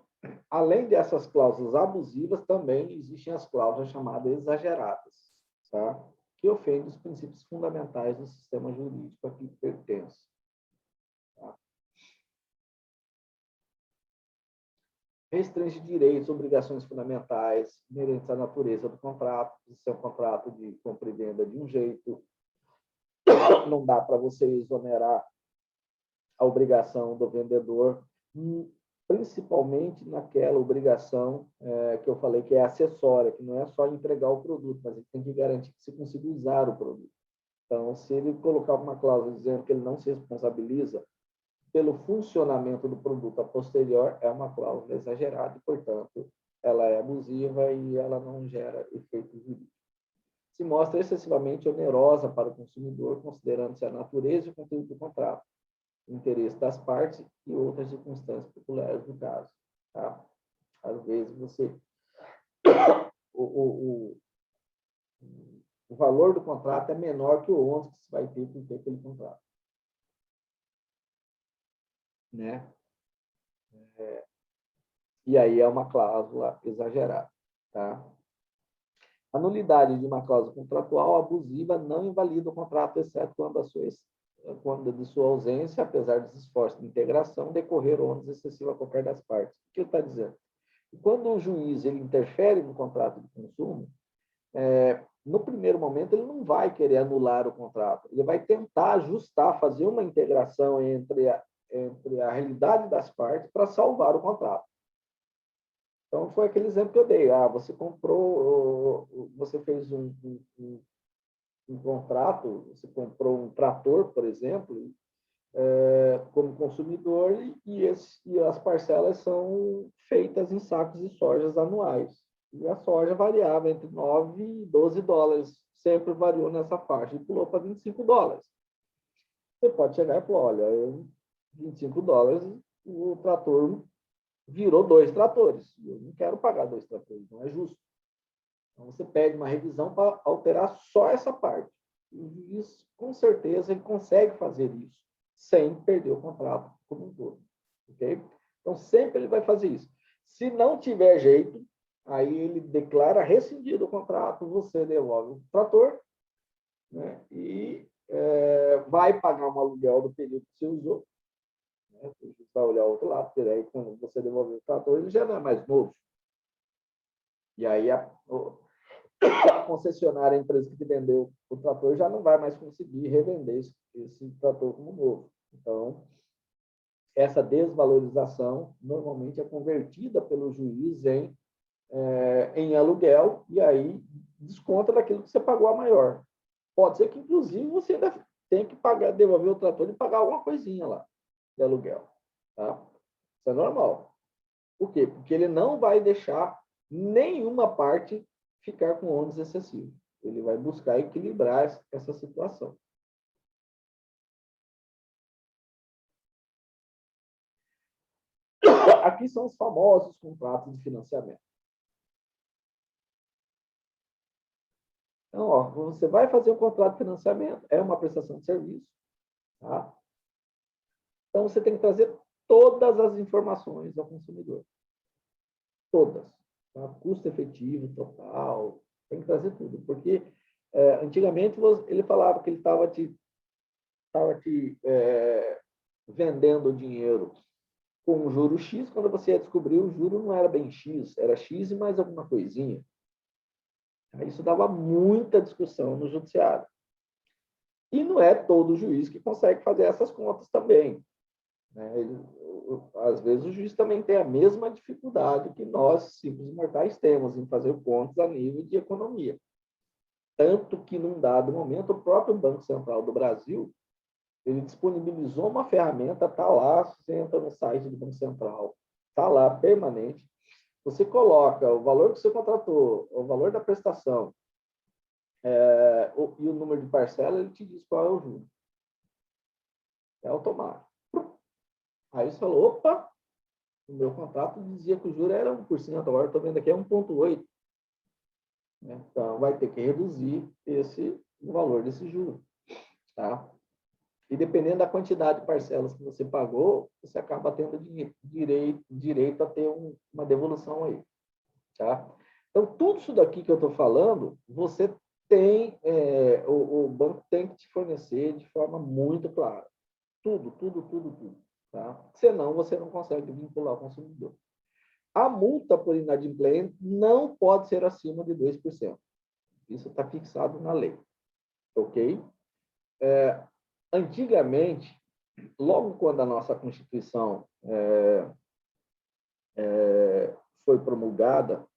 A: além dessas cláusulas abusivas, também existem as cláusulas chamadas exageradas, tá? Que ofendem os princípios fundamentais do sistema jurídico a que pertence. Tá? Restringe direitos, obrigações fundamentais inerentes à natureza do contrato. Se é um contrato de compra e venda de um jeito, não dá para você exonerar a obrigação do vendedor, principalmente naquela obrigação que eu falei que é acessória, que não é só entregar o produto, mas ele tem que garantir que você consiga usar o produto. Então, se ele colocar uma cláusula dizendo que ele não se responsabiliza pelo funcionamento do produto a posterior, é uma cláusula exagerada e, portanto, ela é abusiva e ela não gera efeito jurídico. Se mostra excessivamente onerosa para o consumidor, considerando-se a natureza e o conteúdo do contrato, o interesse das partes e outras circunstâncias peculiares do caso. Tá? Às vezes, o valor do contrato é menor que o ônus que você vai ter por ter aquele contrato. Né? E aí é uma cláusula exagerada. Tá? A nulidade de uma cláusula contratual abusiva não invalida o contrato, exceto quando de sua ausência, apesar dos esforços de integração, decorrer ônus excessivo a qualquer das partes. O que ele está dizendo? Quando o juiz ele interfere no contrato de consumo, no primeiro momento ele não vai querer anular o contrato, ele vai tentar ajustar, fazer uma integração entre a realidade das partes para salvar o contrato. Então, foi aquele exemplo que eu dei. Você comprou, você fez um contrato, você comprou um trator, por exemplo, como consumidor, e as parcelas são feitas em sacos de sojas anuais. E a soja variava entre 9 e 12 dólares, sempre variou nessa faixa, e pulou para 25 dólares. Você pode chegar e falar, olha, 25 dólares, o trator virou 2 tratores. Eu não quero pagar 2 tratores, não é justo. Então, você pede uma revisão para alterar só essa parte. O juiz, com certeza, ele consegue fazer isso, sem perder o contrato como um todo. Okay? Então, sempre ele vai fazer isso. Se não tiver jeito, aí ele declara rescindido o contrato, você devolve o trator, né? E vai pagar um aluguel do período que você usou. Né? O juiz vai olhar o outro lado, porque aí, quando você devolver o trator, ele já não é mais novo. E aí a concessionária, a empresa que vendeu o trator, já não vai mais conseguir revender esse trator como novo. Então, essa desvalorização normalmente é convertida pelo juiz em aluguel e aí desconta daquilo que você pagou a maior. Pode ser que, inclusive, você ainda tenha que devolver o trator e pagar alguma coisinha lá de aluguel. Tá? Isso é normal. Por quê? Porque ele não vai deixar nenhuma parte ficar com ônus excessivo. Ele vai buscar equilibrar essa situação. Aqui são os famosos contratos de financiamento. Então, você vai fazer um contrato de financiamento, é uma prestação de serviço. Tá? Então, você tem que trazer todas as informações ao consumidor. Todas. Tá? Custo efetivo, total, tem que trazer tudo. Porque, antigamente, ele falava que ele estava te vendendo dinheiro com um juro X, quando você ia descobrir, o juro não era bem X, era X e mais alguma coisinha. Isso dava muita discussão no judiciário. E não é todo juiz que consegue fazer essas contas também. Né? Às vezes, o juiz também tem a mesma dificuldade que nós, simples mortais, temos em fazer contas a nível de economia. Tanto que, num dado momento, o próprio Banco Central do Brasil ele disponibilizou uma ferramenta, está lá, você entra no site do Banco Central, está lá, permanente. Você coloca o valor que você contratou, o valor da prestação, e o número de parcela, ele te diz qual é o juro. É automático. Aí você falou, opa, o meu contrato dizia que o juro era 1%, agora estou vendo aqui é 1,8%. Então, vai ter que reduzir o valor desse juro. Tá? E dependendo da quantidade de parcelas que você pagou, você acaba tendo direito a ter uma devolução aí. Tá? Então, tudo isso daqui que eu estou falando, você tem, o banco tem que te fornecer de forma muito clara. Tudo. Tá? Senão, você não consegue vincular o consumidor. A multa por inadimplência não pode ser acima de 2%. Isso está fixado na lei. Ok? Antigamente, logo quando a nossa Constituição foi promulgada,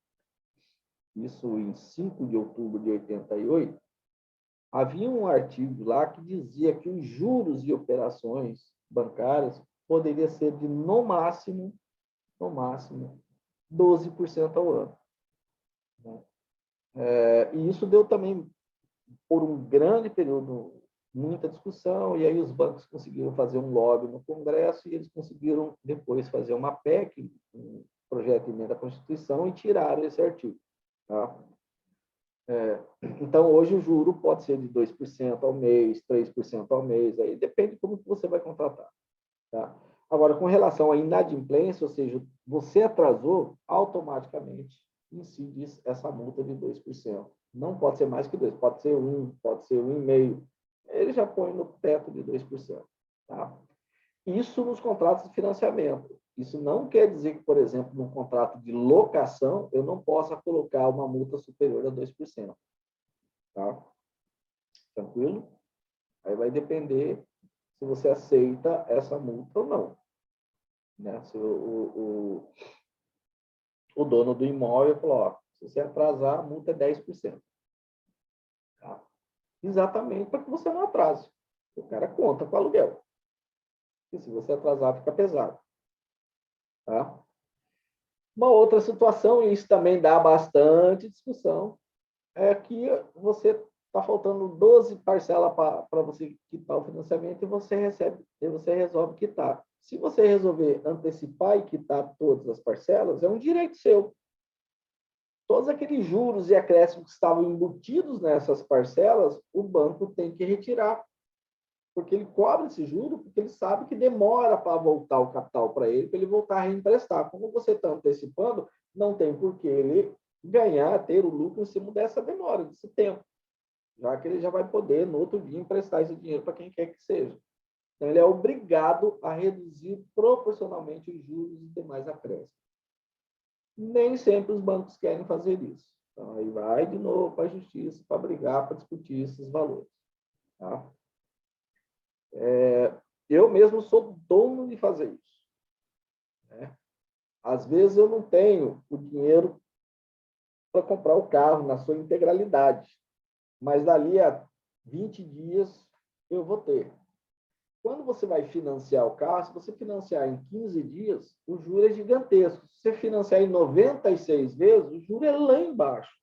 A: isso em 5 de outubro de 88, havia um artigo lá que dizia que os juros de operações bancárias poderiam ser de, no máximo, 12% ao ano. E isso deu também, por um grande período, muita discussão, e aí os bancos conseguiram fazer um lobby no Congresso e eles conseguiram depois fazer uma PEC, um projeto de emenda à Constituição, e tiraram esse artigo. Tá? Então, hoje o juro pode ser de 2% ao mês, 3% ao mês, aí depende de como que você vai contratar. Tá? Agora, com relação à inadimplência, ou seja, você atrasou, automaticamente incide essa multa de 2%. Não pode ser mais que 2%, pode ser 1, pode ser 1,5%. Ele já põe no teto de 2%. Tá? Isso nos contratos de financiamento. Isso não quer dizer que, por exemplo, num contrato de locação, eu não possa colocar uma multa superior a 2%. Tá? Tranquilo? Aí vai depender se você aceita essa multa ou não. Né? Se o dono do imóvel falou, ó, se você atrasar, a multa é 10%. Tá? Exatamente para que você não atrase. O cara conta com o aluguel. E se você atrasar, fica pesado. Tá? Uma outra situação, e isso também dá bastante discussão, é que você está faltando 12 parcelas para você quitar o financiamento e você resolve quitar. Se você resolver antecipar e quitar todas as parcelas, é um direito seu. Todos aqueles juros e acréscimos que estavam embutidos nessas parcelas, o banco tem que retirar. Porque ele cobra esse juro, porque ele sabe que demora para voltar o capital para ele voltar a reemprestar. Como você está antecipando, não tem por que ele ganhar, ter o lucro em cima dessa demora, desse tempo. Já que ele já vai poder, no outro dia, emprestar esse dinheiro para quem quer que seja. Então, ele é obrigado a reduzir proporcionalmente os juros e demais acréscimos. Nem sempre os bancos querem fazer isso. Então, aí vai de novo para a justiça para brigar, para discutir esses valores. Tá? Eu mesmo sou dono de fazer isso. Né? Às vezes eu não tenho o dinheiro para comprar o carro na sua integralidade, mas dali a 20 dias eu vou ter. Quando você vai financiar o carro, se você financiar em 15 dias, o juro é gigantesco. Se você financiar em 96 vezes, o juro é lá embaixo.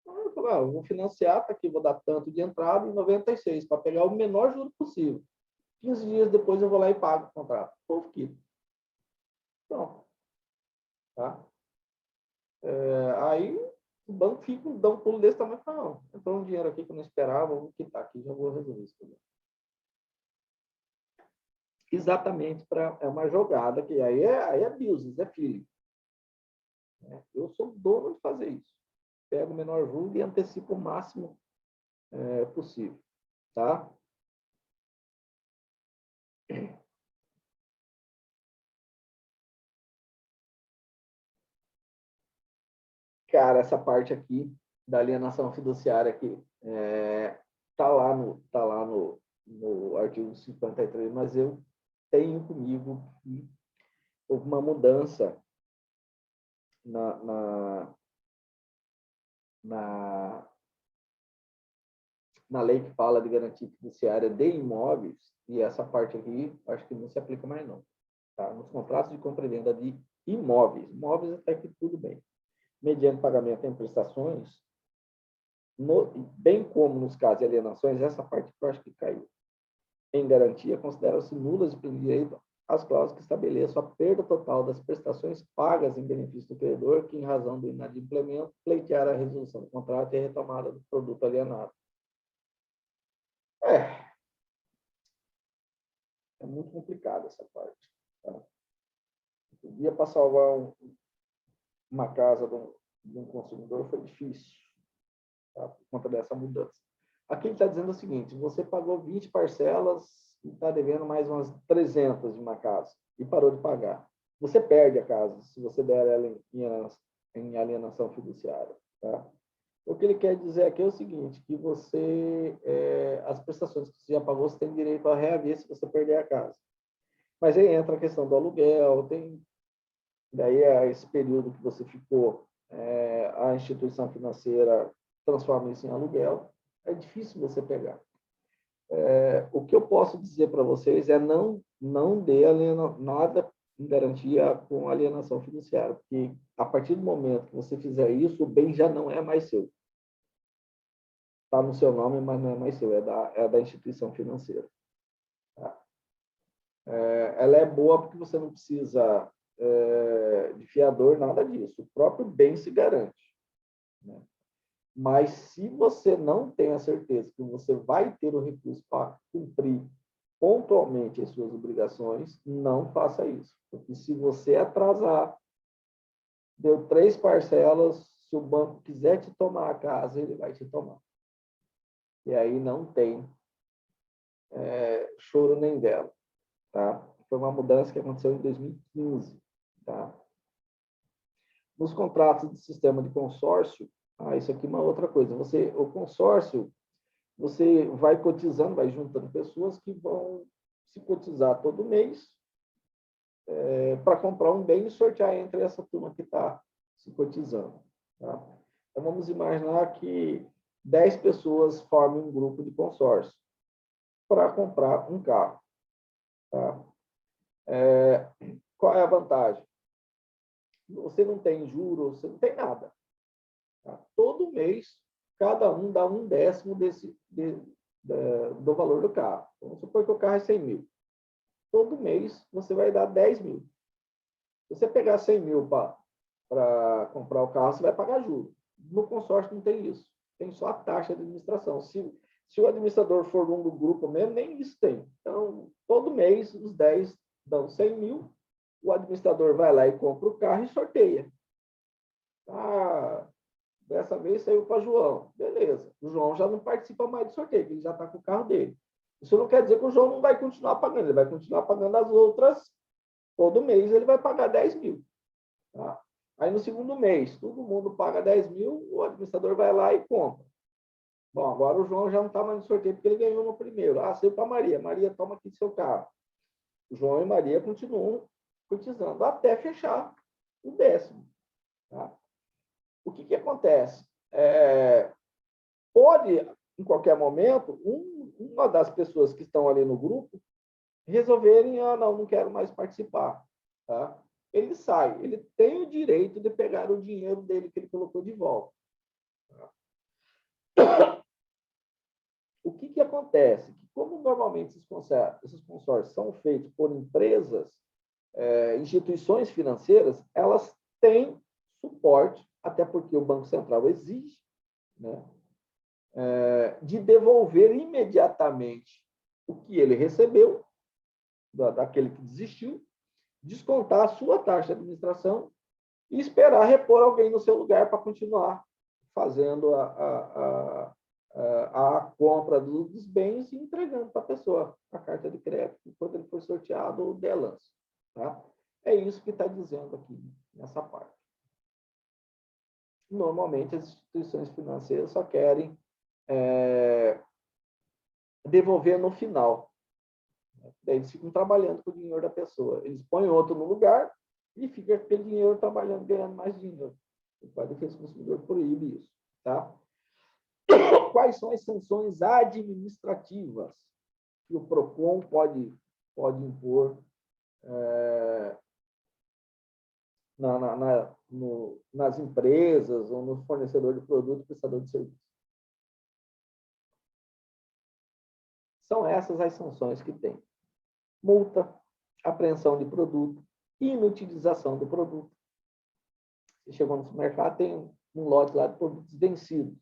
A: Então, eu falo, eu vou financiar, tá aqui, vou dar tanto de entrada em 96, para pegar o menor juro possível. 15 dias depois eu vou lá e pago o contrato. Povo quita. Pronto. Tá? Aí o banco fica, dá um pulo desse tamanho e fala, não, entrou um dinheiro aqui que eu não esperava, vou quitar aqui, já vou resolver isso também. Exatamente, é uma jogada que aí é business, é feeling. Eu sou dono de fazer isso. Pego o menor juro e antecipo o máximo possível. Tá? Cara, essa parte aqui da alienação fiduciária aqui tá lá no artigo 53, mas eu tenho comigo que houve uma mudança na lei que fala de garantia fiduciária de imóveis, e essa parte aqui acho que não se aplica mais não. Tá? Nos contratos de compra e venda de imóveis até que tudo bem. Mediante pagamento em prestações, bem como nos casos de alienações, essa parte que eu acho que caiu. Em garantia, consideram-se nulas de pleno direito as cláusulas que estabeleçam a perda total das prestações pagas em benefício do credor, que, em razão do inadimplemento, pleitear a resolução do contrato e a retomada do produto alienado. É muito complicado essa parte. Tá? O dia para salvar uma casa de um consumidor foi difícil, tá? Por conta dessa mudança. Aqui ele está dizendo o seguinte: você pagou 20 parcelas e está devendo mais umas 300 de uma casa e parou de pagar. Você perde a casa se você der ela em alienação fiduciária. Tá? O que ele quer dizer aqui é o seguinte, que você, as prestações que você já pagou, você tem direito a reaver se você perder a casa. Mas aí entra a questão do aluguel, daí esse período que você ficou, a instituição financeira transforma isso em aluguel, é difícil você pegar. O que eu posso dizer para vocês é não dê nada em garantia com alienação fiduciária, porque a partir do momento que você fizer isso, o bem já não é mais seu. Está no seu nome, mas não é mais seu, é da instituição financeira. Tá? Ela é boa porque você não precisa de fiador, nada disso. O próprio bem se garante. Né? Mas se você não tem a certeza que você vai ter o recurso para cumprir pontualmente as suas obrigações, não faça isso. Porque se você atrasar, deu 3 parcelas, se o banco quiser te tomar a casa, ele vai te tomar. E aí não tem choro nem vela. Tá? Foi uma mudança que aconteceu em 2015. Tá? Nos contratos de sistema de consórcio, isso aqui é uma outra coisa. O consórcio, você vai cotizando, vai juntando pessoas que vão se cotizar todo mês para comprar um bem e sortear entre essa turma que está se cotizando. Tá? Então, vamos imaginar que 10 pessoas formem um grupo de consórcio para comprar um carro. Tá? Qual é a vantagem? Você não tem juros, você não tem nada. Tá? Todo mês, cada um dá 1/10 do valor do carro. Vamos supor que o carro é 100 mil. Todo mês, você vai dar 10 mil. Se você pegar 100 mil para comprar o carro, você vai pagar juros. No consórcio não tem isso. Tem só a taxa de administração. Se o administrador for um do grupo mesmo, nem isso tem. Então, todo mês, os 10 dão 100 mil, o administrador vai lá e compra o carro e sorteia. Dessa vez saiu para João. Beleza. O João já não participa mais do sorteio, porque ele já está com o carro dele. Isso não quer dizer que o João não vai continuar pagando, ele vai continuar pagando as outras. Todo mês ele vai pagar 10 mil. Tá? Aí no segundo mês, todo mundo paga 10 mil, o administrador vai lá e compra. Bom, agora o João já não está mais no sorteio porque ele ganhou no primeiro. Saiu para Maria. Maria, toma aqui seu carro. O João e Maria continuam cotizando até fechar o 10º. Tá? O que acontece? Pode, em qualquer momento, uma das pessoas que estão ali no grupo resolverem, não quero mais participar. Tá? Ele sai, ele tem o direito de pegar o dinheiro dele que ele colocou de volta. Tá? O que acontece? Como normalmente esses consórcios são feitos por empresas, instituições financeiras, elas têm suporte, até porque o Banco Central exige, né, de devolver imediatamente o que ele recebeu, daquele que desistiu, descontar a sua taxa de administração e esperar repor alguém no seu lugar para continuar fazendo a compra dos bens e entregando para a pessoa a carta de crédito quando ele for sorteado o delanço. Tá? É isso que está dizendo aqui nessa parte. Normalmente, as instituições financeiras só querem devolver no final. Daí eles ficam trabalhando com o dinheiro da pessoa. Eles põem outro no lugar e fica aquele dinheiro trabalhando, ganhando mais dinheiro. O Código de Defesa do Consumidor proíbe isso. Tá? Quais são as sanções administrativas que o PROCON pode impor nas empresas ou no fornecedor de produto e prestador de serviço? essas as sanções que tem. Multa, apreensão de produto, inutilização do produto. Você chegou no supermercado, tem um lote lá de produtos vencidos.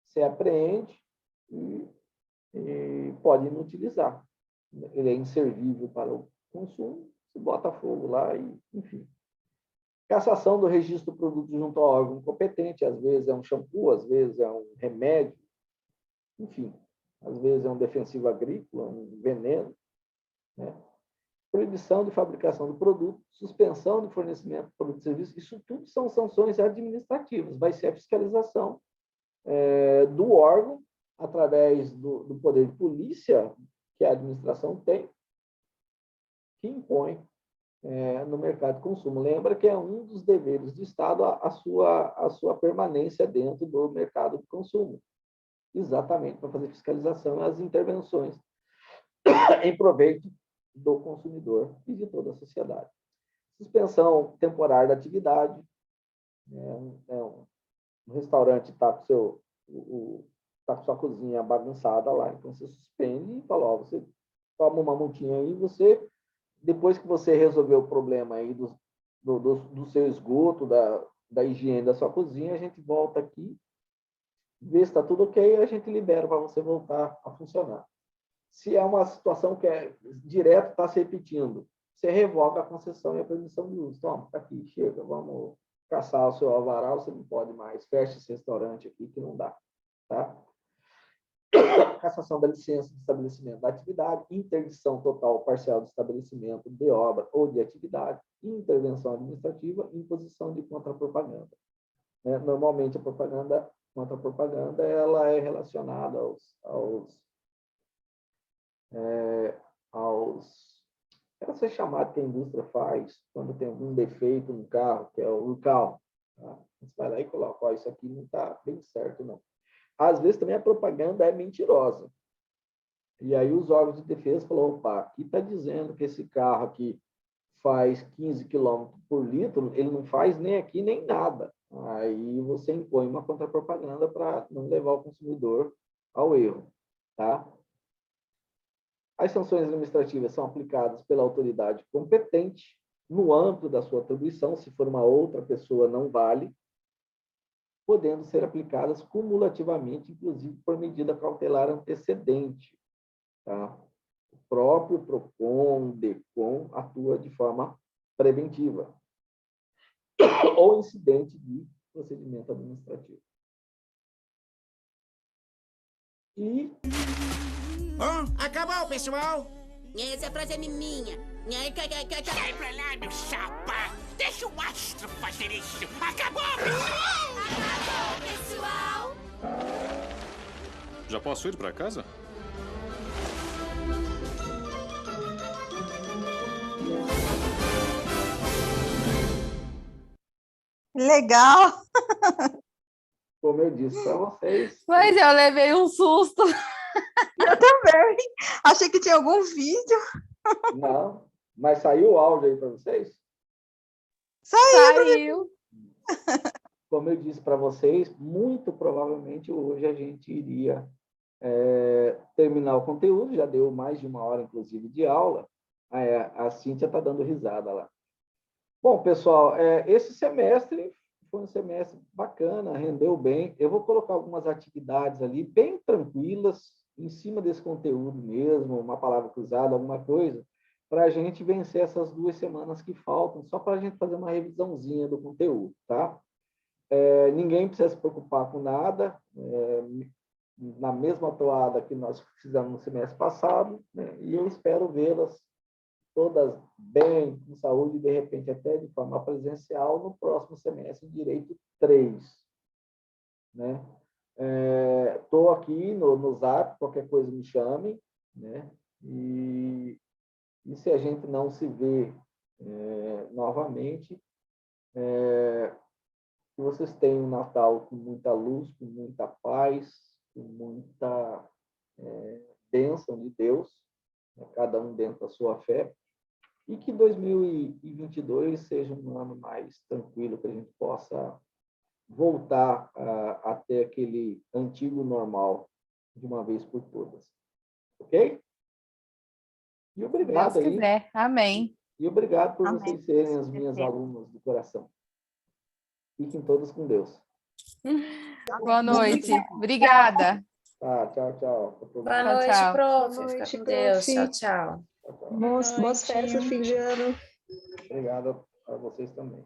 A: Você apreende e pode inutilizar. Ele é inservível para o consumo, você bota fogo lá e, enfim. Cassação do registro do produto junto ao órgão competente, às vezes é um shampoo, às vezes é um remédio, enfim, às vezes é um defensivo agrícola, um veneno, né? Proibição de fabricação do produto, suspensão de fornecimento de produto e serviço, isso tudo são sanções administrativas, vai ser a fiscalização do órgão, através do poder de polícia que a administração tem, que impõe no mercado de consumo. Lembra que é um dos deveres do Estado a sua permanência dentro do mercado de consumo, exatamente para fazer fiscalização e as intervenções em proveito do consumidor e de toda a sociedade. Suspensão temporária da atividade. Um restaurante está com sua cozinha bagunçada lá, então você suspende e fala, ó, você toma uma multinha aí, depois que você resolveu o problema aí do seu esgoto, da higiene da sua cozinha, a gente volta aqui, vê se está tudo ok, e a gente libera para você voltar a funcionar. Se é uma situação que é direto, está se repetindo, você revoga a concessão e a permissão de uso. Toma, está aqui, chega, vamos caçar o seu alvará, você não pode mais, fecha esse restaurante aqui que não dá. Tá? Cassação da licença de estabelecimento da atividade, interdição total ou parcial de estabelecimento de obra ou de atividade, intervenção administrativa, imposição de contrapropaganda. Normalmente, a propaganda, contra-propaganda, ela é relacionada ela é chamada que a indústria faz quando tem algum defeito no carro, que é o recall. Tá? Você vai lá e coloca, ó, isso aqui não está bem certo, não. Às vezes também a propaganda é mentirosa. E aí os órgãos de defesa falaram, opa, aqui está dizendo que esse carro aqui faz 15 km por litro, ele não faz nem aqui nem nada. Aí você impõe uma contrapropaganda para não levar o consumidor ao erro. Tá? As sanções administrativas são aplicadas pela autoridade competente no âmbito da sua atribuição, se for uma outra pessoa não vale, podendo ser aplicadas cumulativamente, inclusive por medida cautelar antecedente. Tá? O próprio PROCON, DECOM, atua de forma preventiva ou incidente de procedimento administrativo. E...
D: acabou, pessoal! Essa frase é minha. Sai pra lá, meu chapa! Deixa o astro fazer isso! Acabou, pessoal! Acabou, pessoal!
E: Já posso ir pra casa?
F: Legal!
A: Como eu disse para vocês...
B: Pois eu levei um susto.
F: Eu também. Achei que tinha algum vídeo.
A: Não, mas saiu o áudio aí para vocês?
B: Saiu.
A: Como eu disse para vocês, muito provavelmente hoje a gente iria terminar o conteúdo, já deu mais de 1 hora, inclusive, de aula. A Cíntia está dando risada lá. Bom, pessoal, esse semestre foi um semestre bacana, rendeu bem. Eu vou colocar algumas atividades ali bem tranquilas, em cima desse conteúdo mesmo, uma palavra cruzada, alguma coisa, para a gente vencer essas 2 semanas que faltam, só para a gente fazer uma revisãozinha do conteúdo, tá? Ninguém precisa se preocupar com nada, na mesma toada que nós fizemos no semestre passado, né? E eu espero vê-las todas bem, com saúde, de repente até de forma presencial, no próximo semestre, Direito 3. Né? Estou aqui no Zap, qualquer coisa me chame, né? E se a gente não se vê novamente, que vocês tenham um Natal com muita luz, com muita paz, com muita bênção de Deus, né? Cada um dentro da sua fé, e que 2022 seja um ano mais tranquilo, que a gente possa voltar a ter aquele antigo normal de uma vez por todas. Ok? E
B: Deus
A: obrigado aí.
B: quiser. Amém.
A: E obrigado por
F: Amém.
A: vocês serem as minhas alunas do coração. Fiquem todos com Deus.
B: Boa noite. Obrigada.
A: Tá, tchau, tchau.
G: Boa
B: Tchau,
G: noite,
B: tchau.
G: prof.
F: Boa
G: Fica
F: noite,
G: com Deus.
F: prof.
G: Tchau, tchau.
A: Tchau, tchau.
F: Boas festas, fim de ano.
A: Obrigado a vocês também.